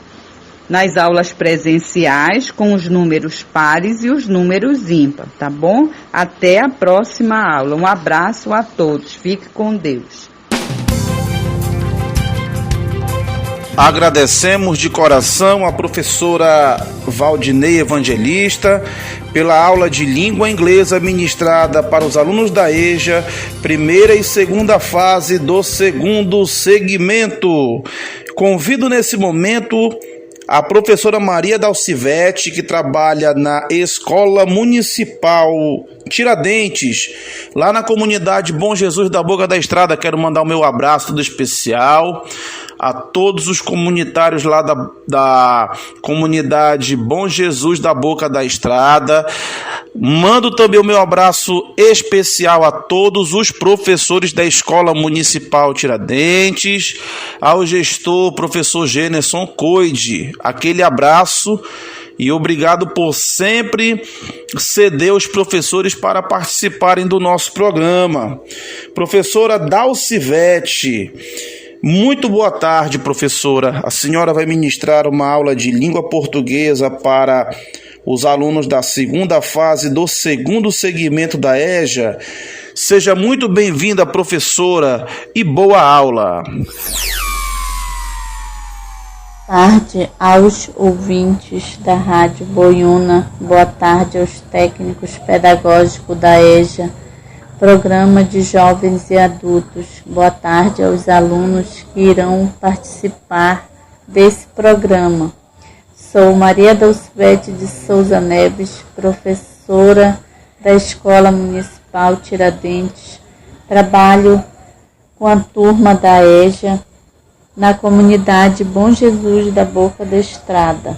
nas aulas presenciais com os números pares e os números ímpares, tá bom? Até a próxima aula. Um abraço a todos. Fique com Deus. Agradecemos de coração a professora Valdinei Evangelista pela aula de língua inglesa ministrada para os alunos da EJA, primeira e segunda fase do segundo segmento. Convido nesse momento a professora Maria Dalcivete, que trabalha na Escola Municipal Tiradentes, lá na comunidade Bom Jesus da Boca da Estrada. Quero mandar o meu abraço todo especial a todos os comunitários lá da comunidade Bom Jesus da Boca da Estrada. Mando também o meu abraço especial a todos os professores da Escola Municipal Tiradentes, ao gestor, professor Gênerson Coide. Aquele abraço e obrigado por sempre ceder os professores para participarem do nosso programa. Professora Dalcivete, muito boa tarde, professora. A senhora vai ministrar uma aula de língua portuguesa para os alunos da segunda fase do segundo segmento da EJA. Seja muito bem-vinda, professora, e boa aula. Boa tarde aos ouvintes da Rádio Boiúna, boa tarde aos técnicos pedagógicos da EJA, Programa de Jovens e Adultos, boa tarde aos alunos que irão participar desse programa. Sou Maria Dalcivete de Souza Neves, professora da Escola Municipal Tiradentes, trabalho com a turma da EJA, na comunidade Bom Jesus da Boca da Estrada.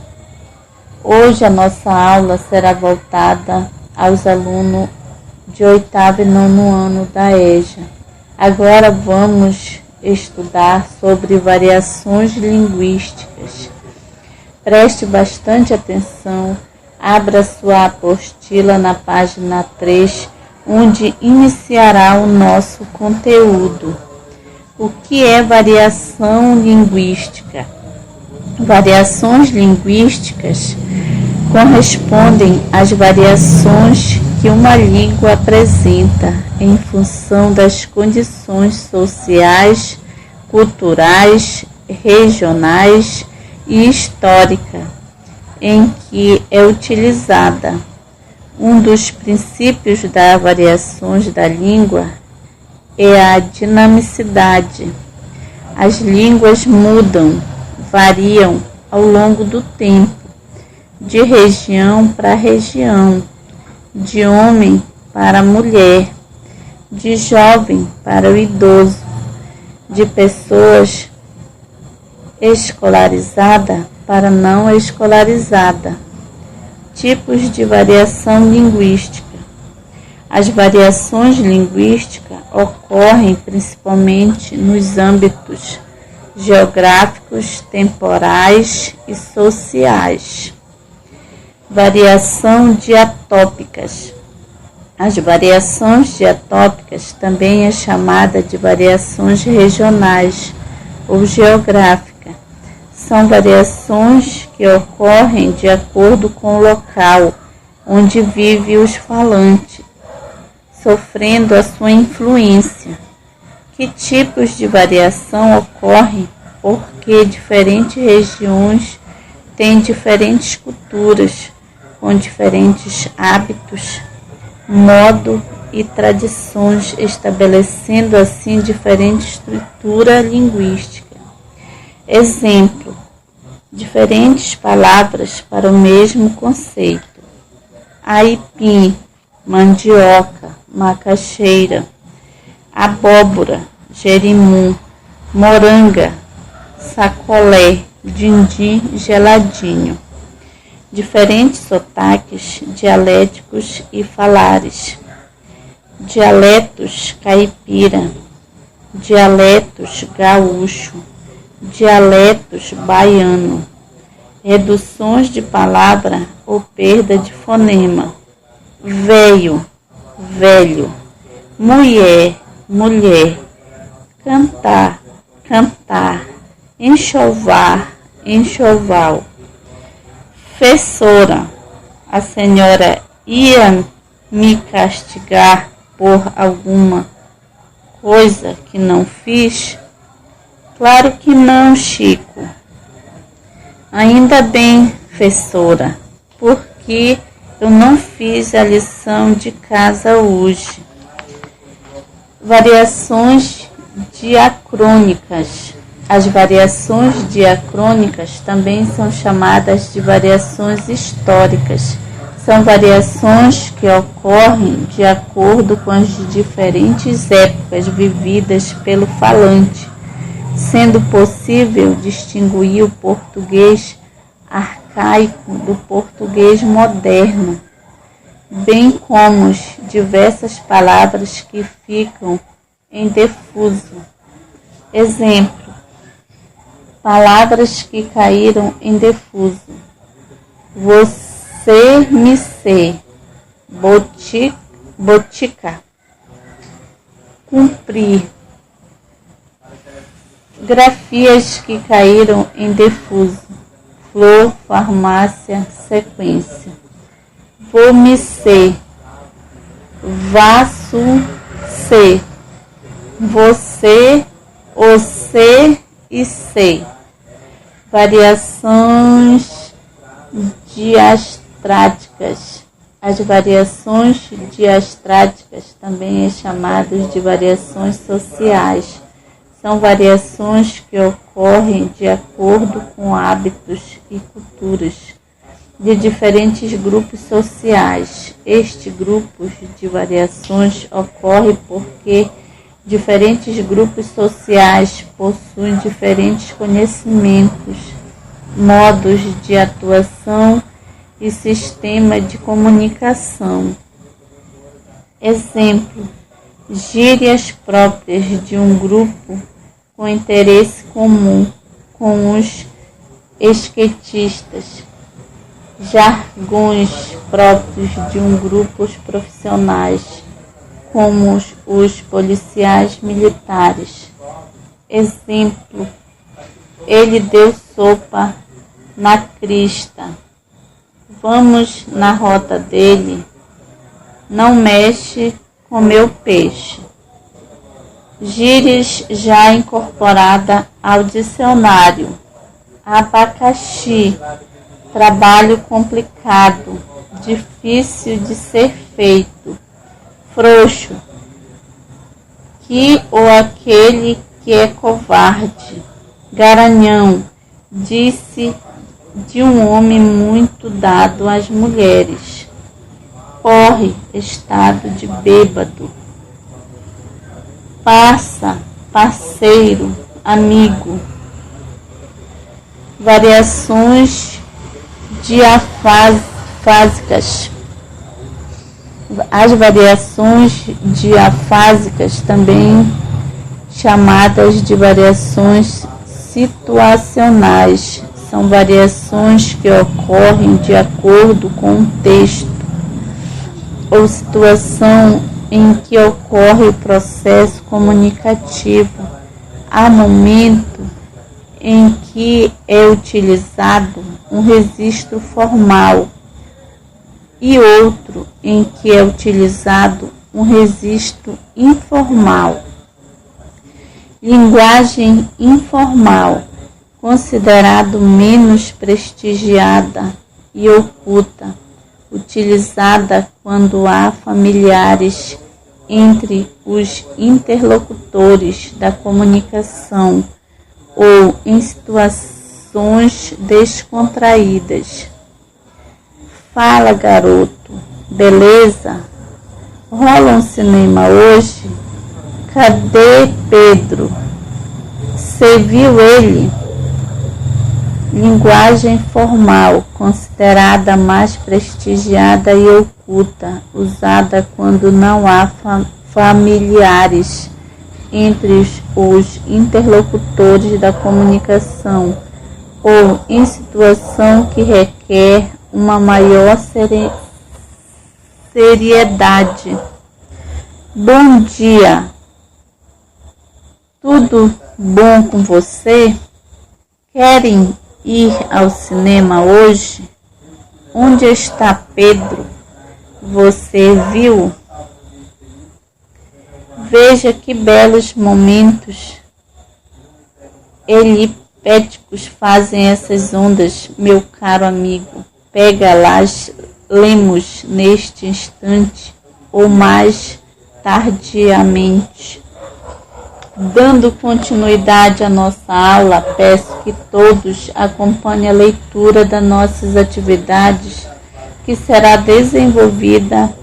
Hoje a nossa aula será voltada aos alunos de 8º e 9º ano da EJA. Agora vamos estudar sobre variações linguísticas. Preste bastante atenção, abra sua apostila na página 3, onde iniciará o nosso conteúdo. O que é variação linguística? Variações linguísticas correspondem às variações que uma língua apresenta em função das condições sociais, culturais, regionais e histórica em que é utilizada. Um dos princípios das variações da língua é a dinamicidade. As línguas mudam, variam ao longo do tempo, de região para região, de homem para mulher, de jovem para o idoso, de pessoas escolarizada para não escolarizada. Tipos de variação linguística. As variações linguísticas ocorrem principalmente nos âmbitos geográficos, temporais e sociais. Variação diatópicas. As variações diatópicas também é chamada de variações regionais ou geográficas. São variações que ocorrem de acordo com o local onde vive os falantes, sofrendo a sua influência. Que tipos de variação ocorrem porque diferentes regiões têm diferentes culturas, com diferentes hábitos, modo e tradições, estabelecendo assim diferente estrutura linguística. Exemplo: diferentes palavras para o mesmo conceito. Aipim, mandioca, macaxeira. Abóbora, jerimum, moranga, sacolé, dindim, geladinho. Diferentes sotaques dialéticos e falares. Dialetos caipira, dialetos gaúcho, dialetos baiano. Reduções de palavra ou perda de fonema. Veio, velho. Mulher, mulher. Cantar, cantar. Enxovar, enxoval. Professora, a senhora ia me castigar por alguma coisa que não fiz? Claro que não, Chico. Ainda bem, professora, porque eu não fiz a lição de casa hoje. Variações diacrônicas. As variações diacrônicas também são chamadas de variações históricas. São variações que ocorrem de acordo com as diferentes épocas vividas pelo falante, sendo possível distinguir o português arcaico do português moderno, bem como diversas palavras que ficam em desuso. Exemplo: palavras que caíram em desuso. Você me ser, botica, cumprir. Grafias que caíram em desuso. Flor, farmácia, sequência. Vou me ser, vasso ser. Você, você e sei. Variações diastráticas. As variações diastráticas também são chamadas de variações sociais. São variações que ocorrem de acordo com hábitos e culturas de diferentes grupos sociais. Estes grupos de variações ocorrem porque diferentes grupos sociais possuem diferentes conhecimentos, modos de atuação e sistema de comunicação. Exemplo: gírias próprias de um grupo com interesse comum com os esquetistas, jargões próprios de um grupo profissionais, como os policiais militares. Exemplo: ele deu sopa na crista. Vamos na rota dele. Não mexe com meu peixe. Gírias já incorporada ao dicionário. Abacaxi, trabalho complicado, difícil de ser feito. Frouxo, que ou aquele que é covarde. Garanhão, disse de um homem muito dado às mulheres. Porre, estado de bêbado. Passa, parceiro, amigo. Variações diafásicas. As variações diafásicas, também chamadas de variações situacionais, são variações que ocorrem de acordo com o texto ou situação em que ocorre o processo comunicativo. Há momento em que é utilizado um registro formal e outro em que é utilizado um registro informal. Linguagem informal, considerado menos prestigiada e oculta, utilizada quando há familiares entre os interlocutores da comunicação ou em situações descontraídas. Fala, garoto, beleza? Rola um cinema hoje? Cadê Pedro? Você viu ele? Linguagem formal, considerada mais prestigiada e oculta, usada quando não há familiares entre os interlocutores da comunicação ou em situação que requer uma maior seriedade. Bom dia! Tudo bom com você? Querem ir ao cinema hoje? Onde está Pedro? Você viu? Veja que belos momentos ele péticos fazem essas ondas, meu caro amigo? Pega-las, lemos neste instante ou mais tardiamente. Dando continuidade à nossa aula, peço que todos acompanhem a leitura das nossas atividades, que será desenvolvida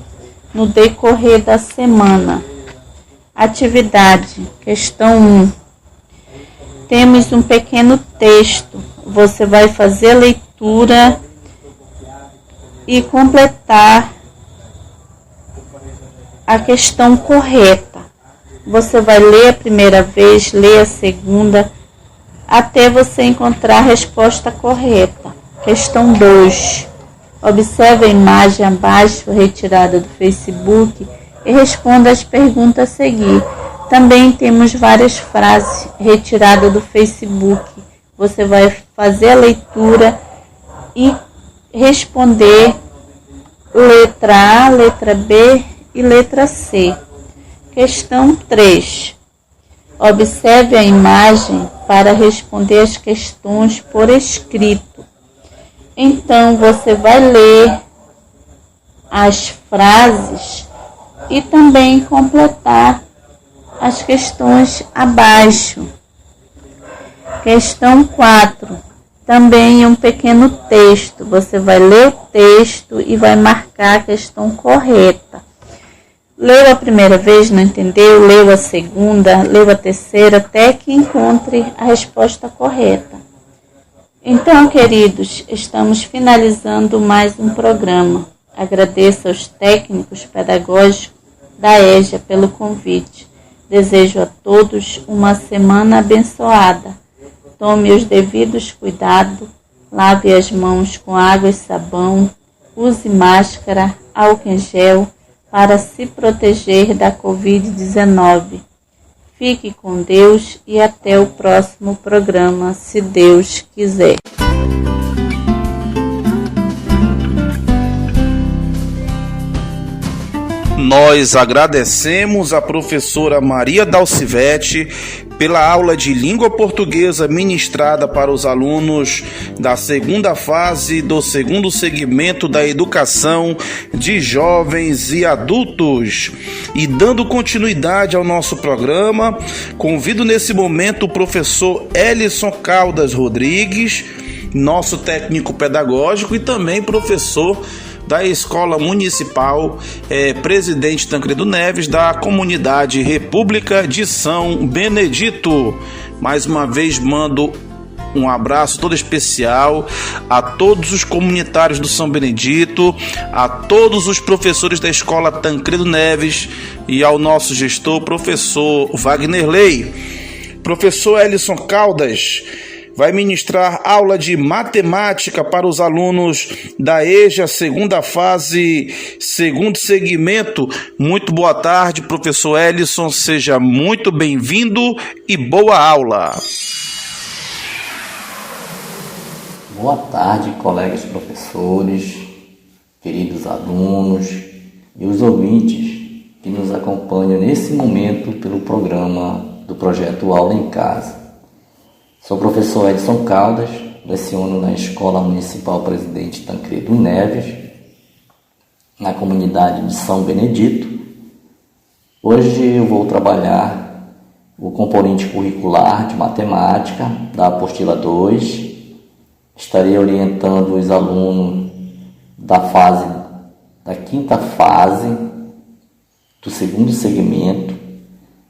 no decorrer da semana. Atividade, questão 1. Temos um pequeno texto. Você vai fazer a leitura e completar a questão correta. Você vai ler a primeira vez, ler a segunda, até você encontrar a resposta correta. Questão 2. Observe a imagem abaixo, retirada do Facebook, e responda as perguntas a seguir. Também temos várias frases retiradas do Facebook. Você vai fazer a leitura e responder letra A, letra B e letra C. Questão 3. Observe a imagem para responder as questões por escrito. Então, você vai ler as frases e também completar as questões abaixo. Questão 4. Também um pequeno texto. Você vai ler o texto e vai marcar a questão correta. Leu a primeira vez, não entendeu? Leu a segunda, leu a terceira, até que encontre a resposta correta. Então, queridos, estamos finalizando mais um programa. Agradeço aos técnicos pedagógicos da EJA pelo convite. Desejo a todos uma semana abençoada. Tome os devidos cuidados, lave as mãos com água e sabão, use máscara, álcool em gel, para se proteger da Covid-19. Fique com Deus e até o próximo programa, se Deus quiser. Nós agradecemos a professora Maria Dalcivete pela aula de língua portuguesa ministrada para os alunos da segunda fase do segundo segmento da educação de jovens e adultos. E dando continuidade ao nosso programa, convido nesse momento o professor Elison Caldas Rodrigues, nosso técnico pedagógico e também professor da Escola Municipal Presidente Tancredo Neves, da comunidade República de São Benedito. Mais uma vez mando um abraço todo especial a todos os comunitários do São Benedito, a todos os professores da Escola Tancredo Neves e ao nosso gestor, professor Wagner Ley. Professor Elison Caldas vai ministrar aula de matemática para os alunos da EJA, segunda fase, segundo segmento. Muito boa tarde, professor Elison, seja muito bem-vindo e boa aula. Boa tarde, colegas professores, queridos alunos e os ouvintes que nos acompanham nesse momento pelo programa do projeto Aula em Casa. Sou o professor Elison Caldas, leciono na Escola Municipal Presidente Tancredo Neves, na comunidade de São Benedito. Hoje eu vou trabalhar o componente curricular de matemática da apostila 2. Estarei orientando os alunos da quinta fase do segundo segmento,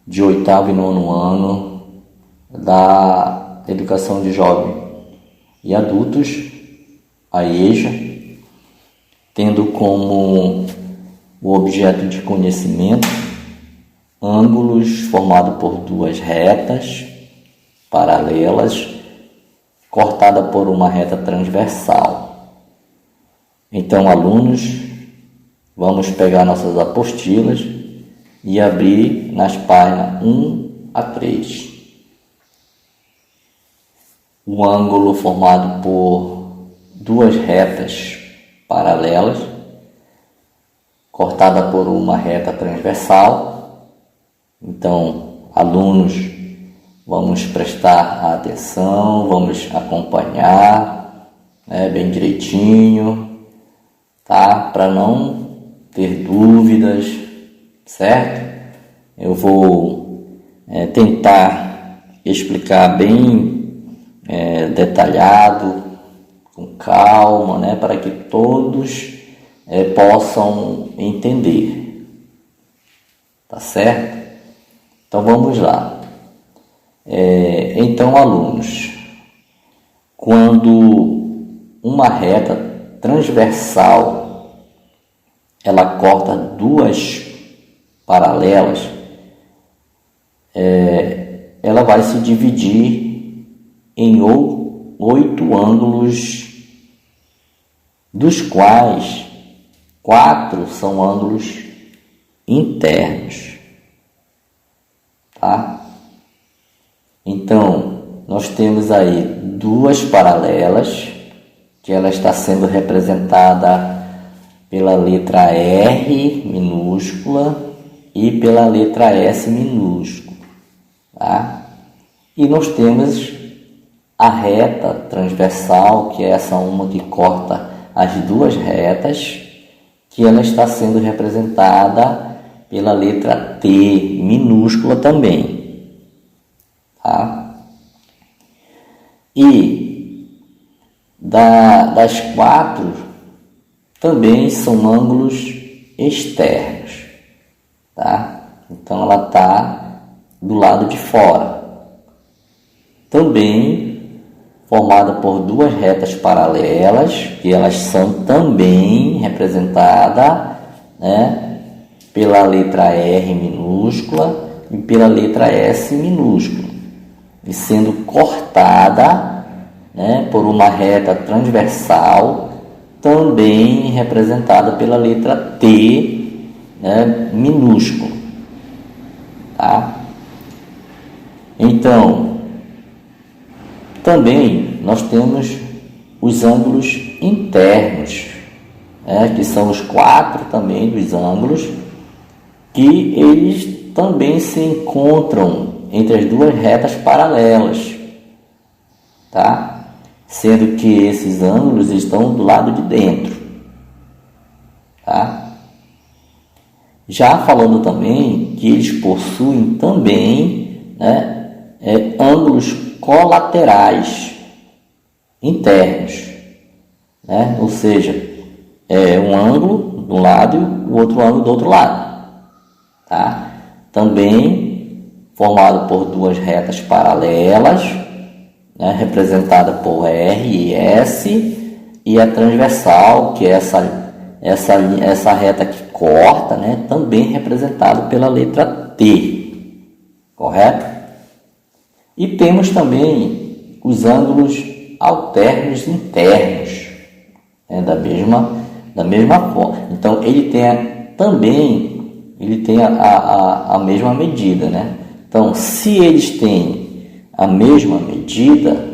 de 8º e 9º ano da Educação de Jovens e Adultos, a EJA, tendo como o objeto de conhecimento ângulos formados por duas retas paralelas, cortada por uma reta transversal. Então, alunos, vamos pegar nossas apostilas e abrir nas páginas 1 a 3. Um ângulo formado por duas retas paralelas, cortada por uma reta transversal. Então, alunos, Vamos prestar atenção, vamos acompanhar, né, bem direitinho, tá? Para não ter dúvidas, certo? Eu vou tentar explicar bem detalhado, com calma, né, para que todos possam entender, tá certo? Então vamos lá. Então, alunos, quando uma reta transversal ela corta duas paralelas, ela vai se dividir em 8 ângulos, dos quais 4 são ângulos internos, tá? Então, nós temos aí duas paralelas, que ela está sendo representada pela letra R minúscula e pela letra S minúscula, tá? E nós temos a reta transversal, que é essa uma que corta as duas retas, que ela está sendo representada pela letra T minúscula também. Tá? E das 4 também são ângulos externos, tá? Então ela está do lado de fora, também formada por duas retas paralelas, que elas são também representadas, né, pela letra R minúscula e pela letra S minúscula, e sendo cortada, né, por uma reta transversal também representada pela letra T, né, minúsculo, tá? Então, também nós temos os ângulos internos, né, que são os 4 também dos ângulos, que eles também se encontram entre as duas retas paralelas, tá? Sendo que esses ângulos estão do lado de dentro, tá? Já falando também que eles possuem também, né, ângulos colaterais internos, né? Ou seja, um ângulo de um lado e o outro ângulo do outro lado, tá? Também formado por duas retas paralelas, né, representada por R e S, e a transversal, que é essa reta que corta, né, também representada pela letra T, correto? E temos também os ângulos alternos internos, né, da mesma forma. Então ele tem a mesma medida, né? Então, se eles têm a mesma medida,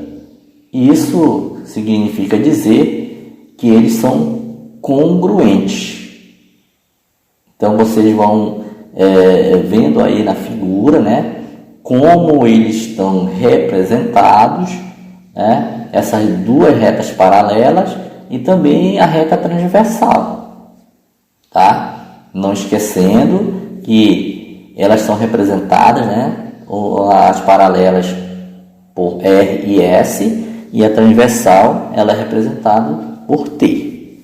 isso significa dizer que eles são congruentes. Então, vocês vão vendo aí na figura, né, como eles estão representados, né, essas duas retas paralelas e também a reta transversal, tá? Não esquecendo que elas são representadas, né, as paralelas por R e S, e a transversal ela é representada por T.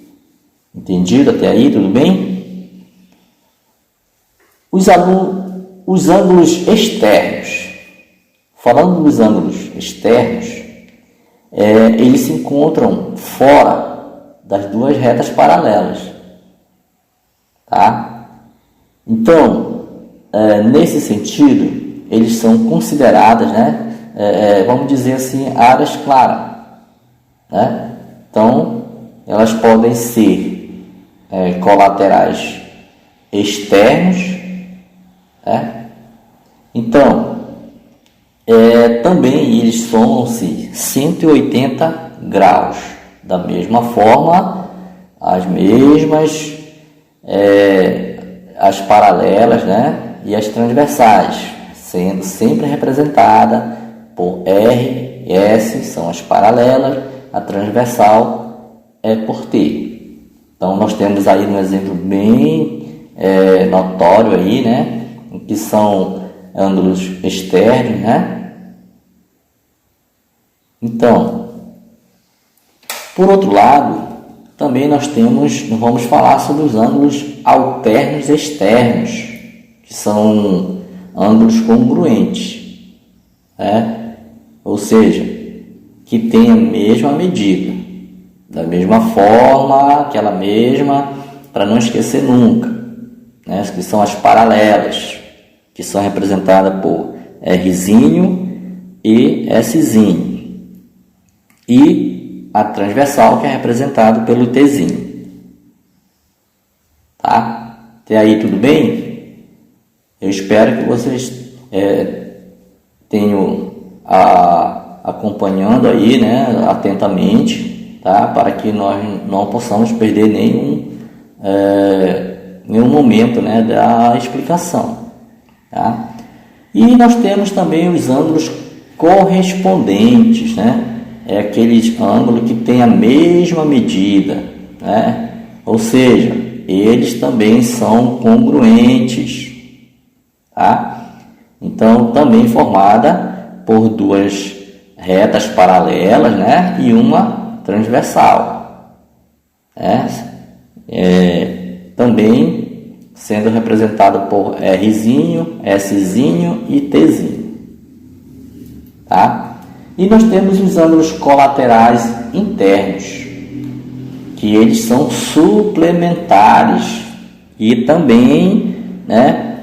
Entendido até aí? Tudo bem? Os ângulos externos. Falando dos ângulos externos, eles se encontram fora das duas retas paralelas, tá? Então, nesse sentido, eles são consideradas, né, vamos dizer assim, áreas claras, né? Então, elas podem ser colaterais externos, né? Então, também eles somam-se 180 graus, da mesma forma, as mesmas, as paralelas, né, e as transversais, sendo sempre representada por R, S, são as paralelas, a transversal é por T. Então nós temos aí um exemplo bem notório aí, né, que são ângulos externos, né? Então, por outro lado, também nós vamos falar sobre os ângulos alternos externos, que são ângulos congruentes, né? Ou seja, que tem a mesma medida, da mesma forma, aquela mesma, para não esquecer nunca, né? Que são as paralelas, que são representadas por Rzinho e Szinho, e a transversal, que é representada pelo Tzinho. Tá? Até aí tudo bem? Eu espero que vocês tenham acompanhando aí, né, atentamente, tá? Para que nós não possamos perder nenhum momento, né, da explicação. Tá? E nós temos também os ângulos correspondentes, né? É aquele ângulo que tem a mesma medida, né? Ou seja, eles também são congruentes, tá? Então, também formada por duas retas paralelas, né? E uma transversal, né? Também sendo representado por Rzinho, Szinho e Tzinho, tá? E nós temos os ângulos colaterais internos, que eles são suplementares e também, né,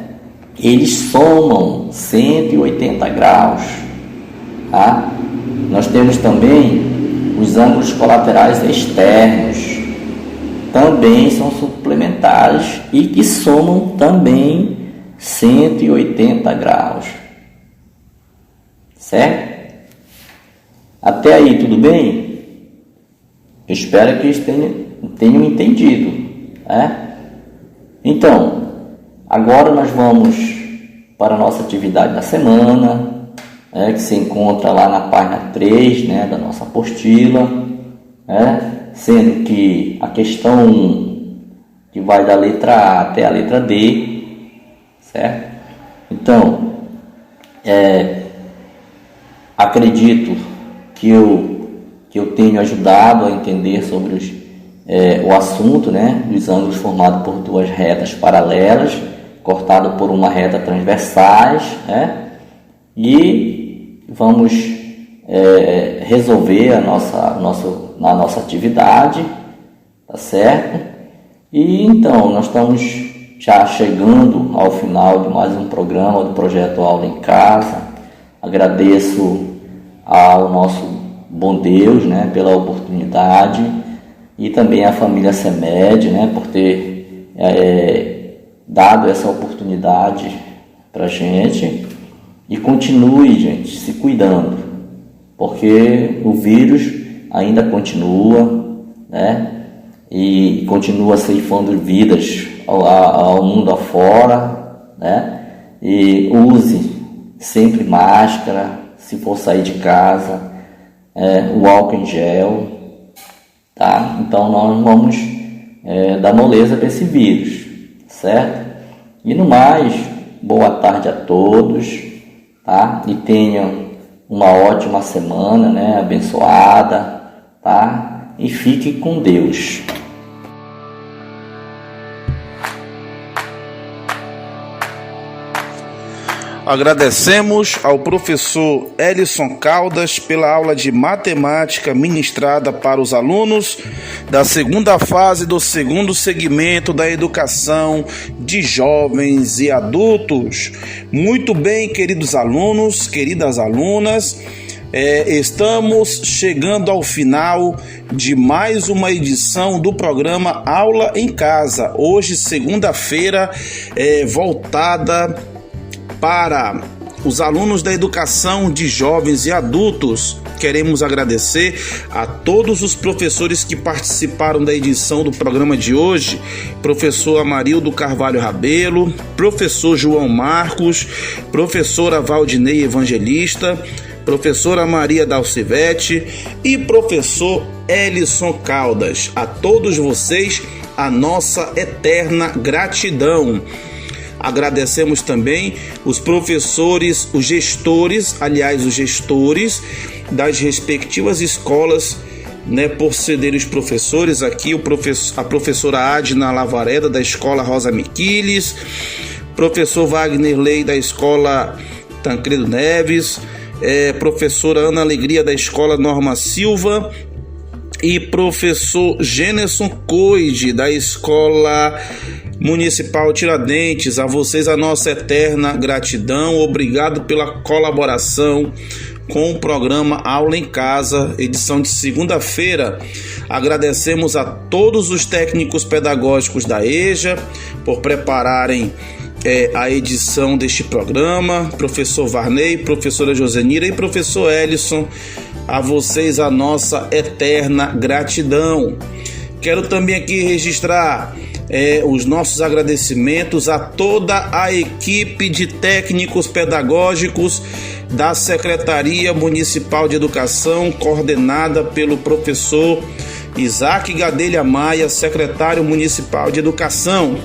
eles somam 180 graus, tá? Nós temos também os ângulos colaterais externos, também são suplementares e que somam também 180 graus, certo? Até aí tudo bem? Eu espero que eles tenham entendido, né? Então, agora nós vamos para a nossa atividade da semana, né, que se encontra lá na página 3, né, da nossa apostila, né, sendo que a questão 1, que vai da letra A até a letra D, certo? Então, acredito que eu tenho ajudado a entender sobre o assunto, né, dos ângulos formados por duas retas paralelas, cortado por uma reta transversais, né, e vamos resolver na nossa atividade, tá certo? E então, nós estamos já chegando ao final de mais um programa do projeto Aula em Casa. Agradeço ao nosso bom Deus, né, pela oportunidade, e também à família CEMED, né, por ter dado essa oportunidade para a gente. E continue, gente, se cuidando, porque o vírus ainda continua, né, e continua ceifando vidas ao mundo afora, né, e use sempre máscara, se for sair de casa, o álcool em gel, tá? Então nós vamos dar moleza para esse vírus, certo? E no mais, boa tarde a todos, tá? E tenham uma ótima semana, né? Abençoada, tá? E fique com Deus. Agradecemos ao professor Elison Caldas pela aula de matemática ministrada para os alunos da segunda fase do segundo segmento da educação de jovens e adultos. Muito bem, queridos alunos, queridas alunas, estamos chegando ao final de mais uma edição do programa Aula em Casa. Hoje, segunda-feira, voltada para os alunos da educação de jovens e adultos, queremos agradecer a todos os professores que participaram da edição do programa de hoje, professor Amarildo Carvalho Rabelo, professor João Marcos, professora Valdinei Evangelista, professora Maria Dalcivete e professor Elison Caldas. A todos vocês, a nossa eterna gratidão. Agradecemos também os professores, os gestores das respectivas escolas, por ceder os professores aqui, a professora Adna Lavareda, da Escola Rosa Miquiles, professor Wagner Lei, da Escola Tancredo Neves, professora Ana Alegria, da Escola Norma Silva, e professor Gênerson Coide, da Escola Municipal Tiradentes. A vocês a nossa eterna gratidão. Obrigado pela colaboração com o programa Aula em Casa, edição de segunda-feira. Agradecemos a todos os técnicos pedagógicos da EJA por prepararem a edição deste programa, professor Varney, professora Josenira e professor Elison. A vocês a nossa eterna gratidão. Quero também aqui registrar os nossos agradecimentos a toda a equipe de técnicos pedagógicos da Secretaria Municipal de Educação, coordenada pelo professor Isaac Gadelha Maia, secretário municipal de Educação.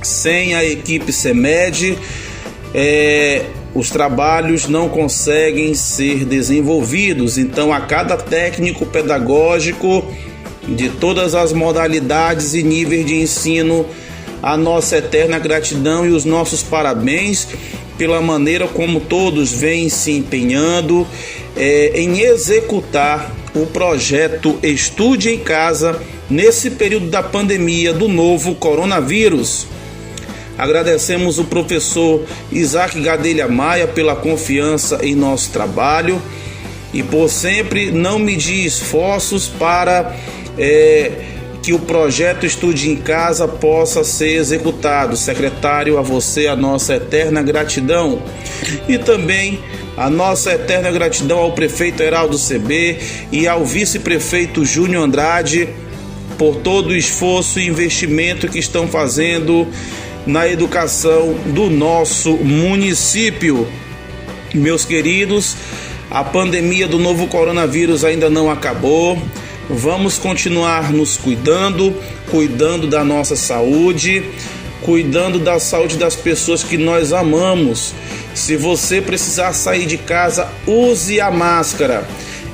Sem a equipe CEMED, os trabalhos não conseguem ser desenvolvidos. Então, a cada técnico pedagógico de todas as modalidades e níveis de ensino, a nossa eterna gratidão e os nossos parabéns pela maneira como todos vêm se empenhando em executar o projeto Estude em Casa nesse período da pandemia do novo coronavírus. Agradecemos o professor Isaac Gadelha Maia pela confiança em nosso trabalho e por sempre não medir esforços para que o projeto Estude em Casa possa ser executado. Secretário, a você a nossa eterna gratidão. E também a nossa eterna gratidão ao prefeito Heraldo CB e ao vice-prefeito Júnior Andrade por todo o esforço e investimento que estão fazendo na educação do nosso município. Meus queridos, a pandemia do novo coronavírus ainda não acabou. Vamos continuar nos cuidando da nossa saúde, cuidando da saúde das pessoas que nós amamos. Se você precisar sair de casa, use a máscara,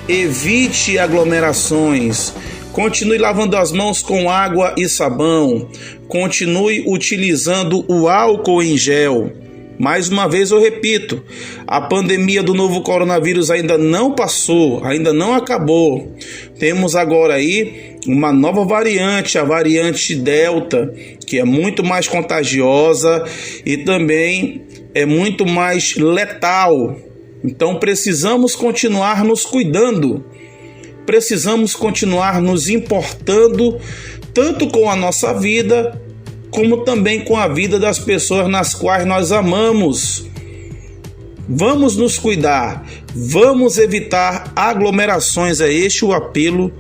evite aglomerações, continue lavando as mãos com água e sabão, continue utilizando o álcool em gel. Mais uma vez eu repito, a pandemia do novo coronavírus ainda não passou, ainda não acabou. Temos agora aí uma nova variante, a variante Delta, que é muito mais contagiosa e também é muito mais letal. Então precisamos continuar nos cuidando, precisamos continuar nos importando tanto com a nossa vida, como também com a vida das pessoas nas quais nós amamos. Vamos nos cuidar, vamos evitar aglomerações. É este o apelo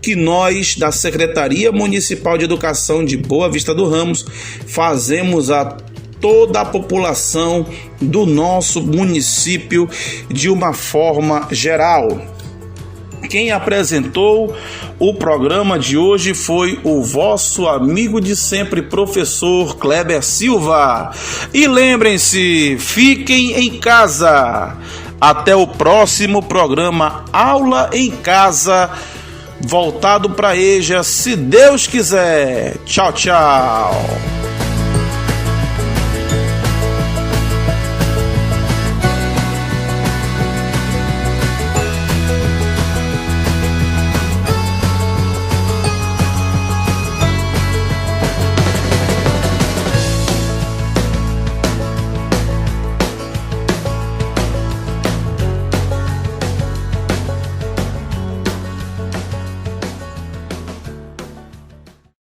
que nós, da Secretaria Municipal de Educação de Boa Vista do Ramos, fazemos a toda a população do nosso município de uma forma geral. Quem apresentou o programa de hoje foi o vosso amigo de sempre, professor Kleber Silva. E lembrem-se, fiquem em casa. Até o próximo programa Aula em Casa, voltado para a EJA, se Deus quiser. Tchau, tchau.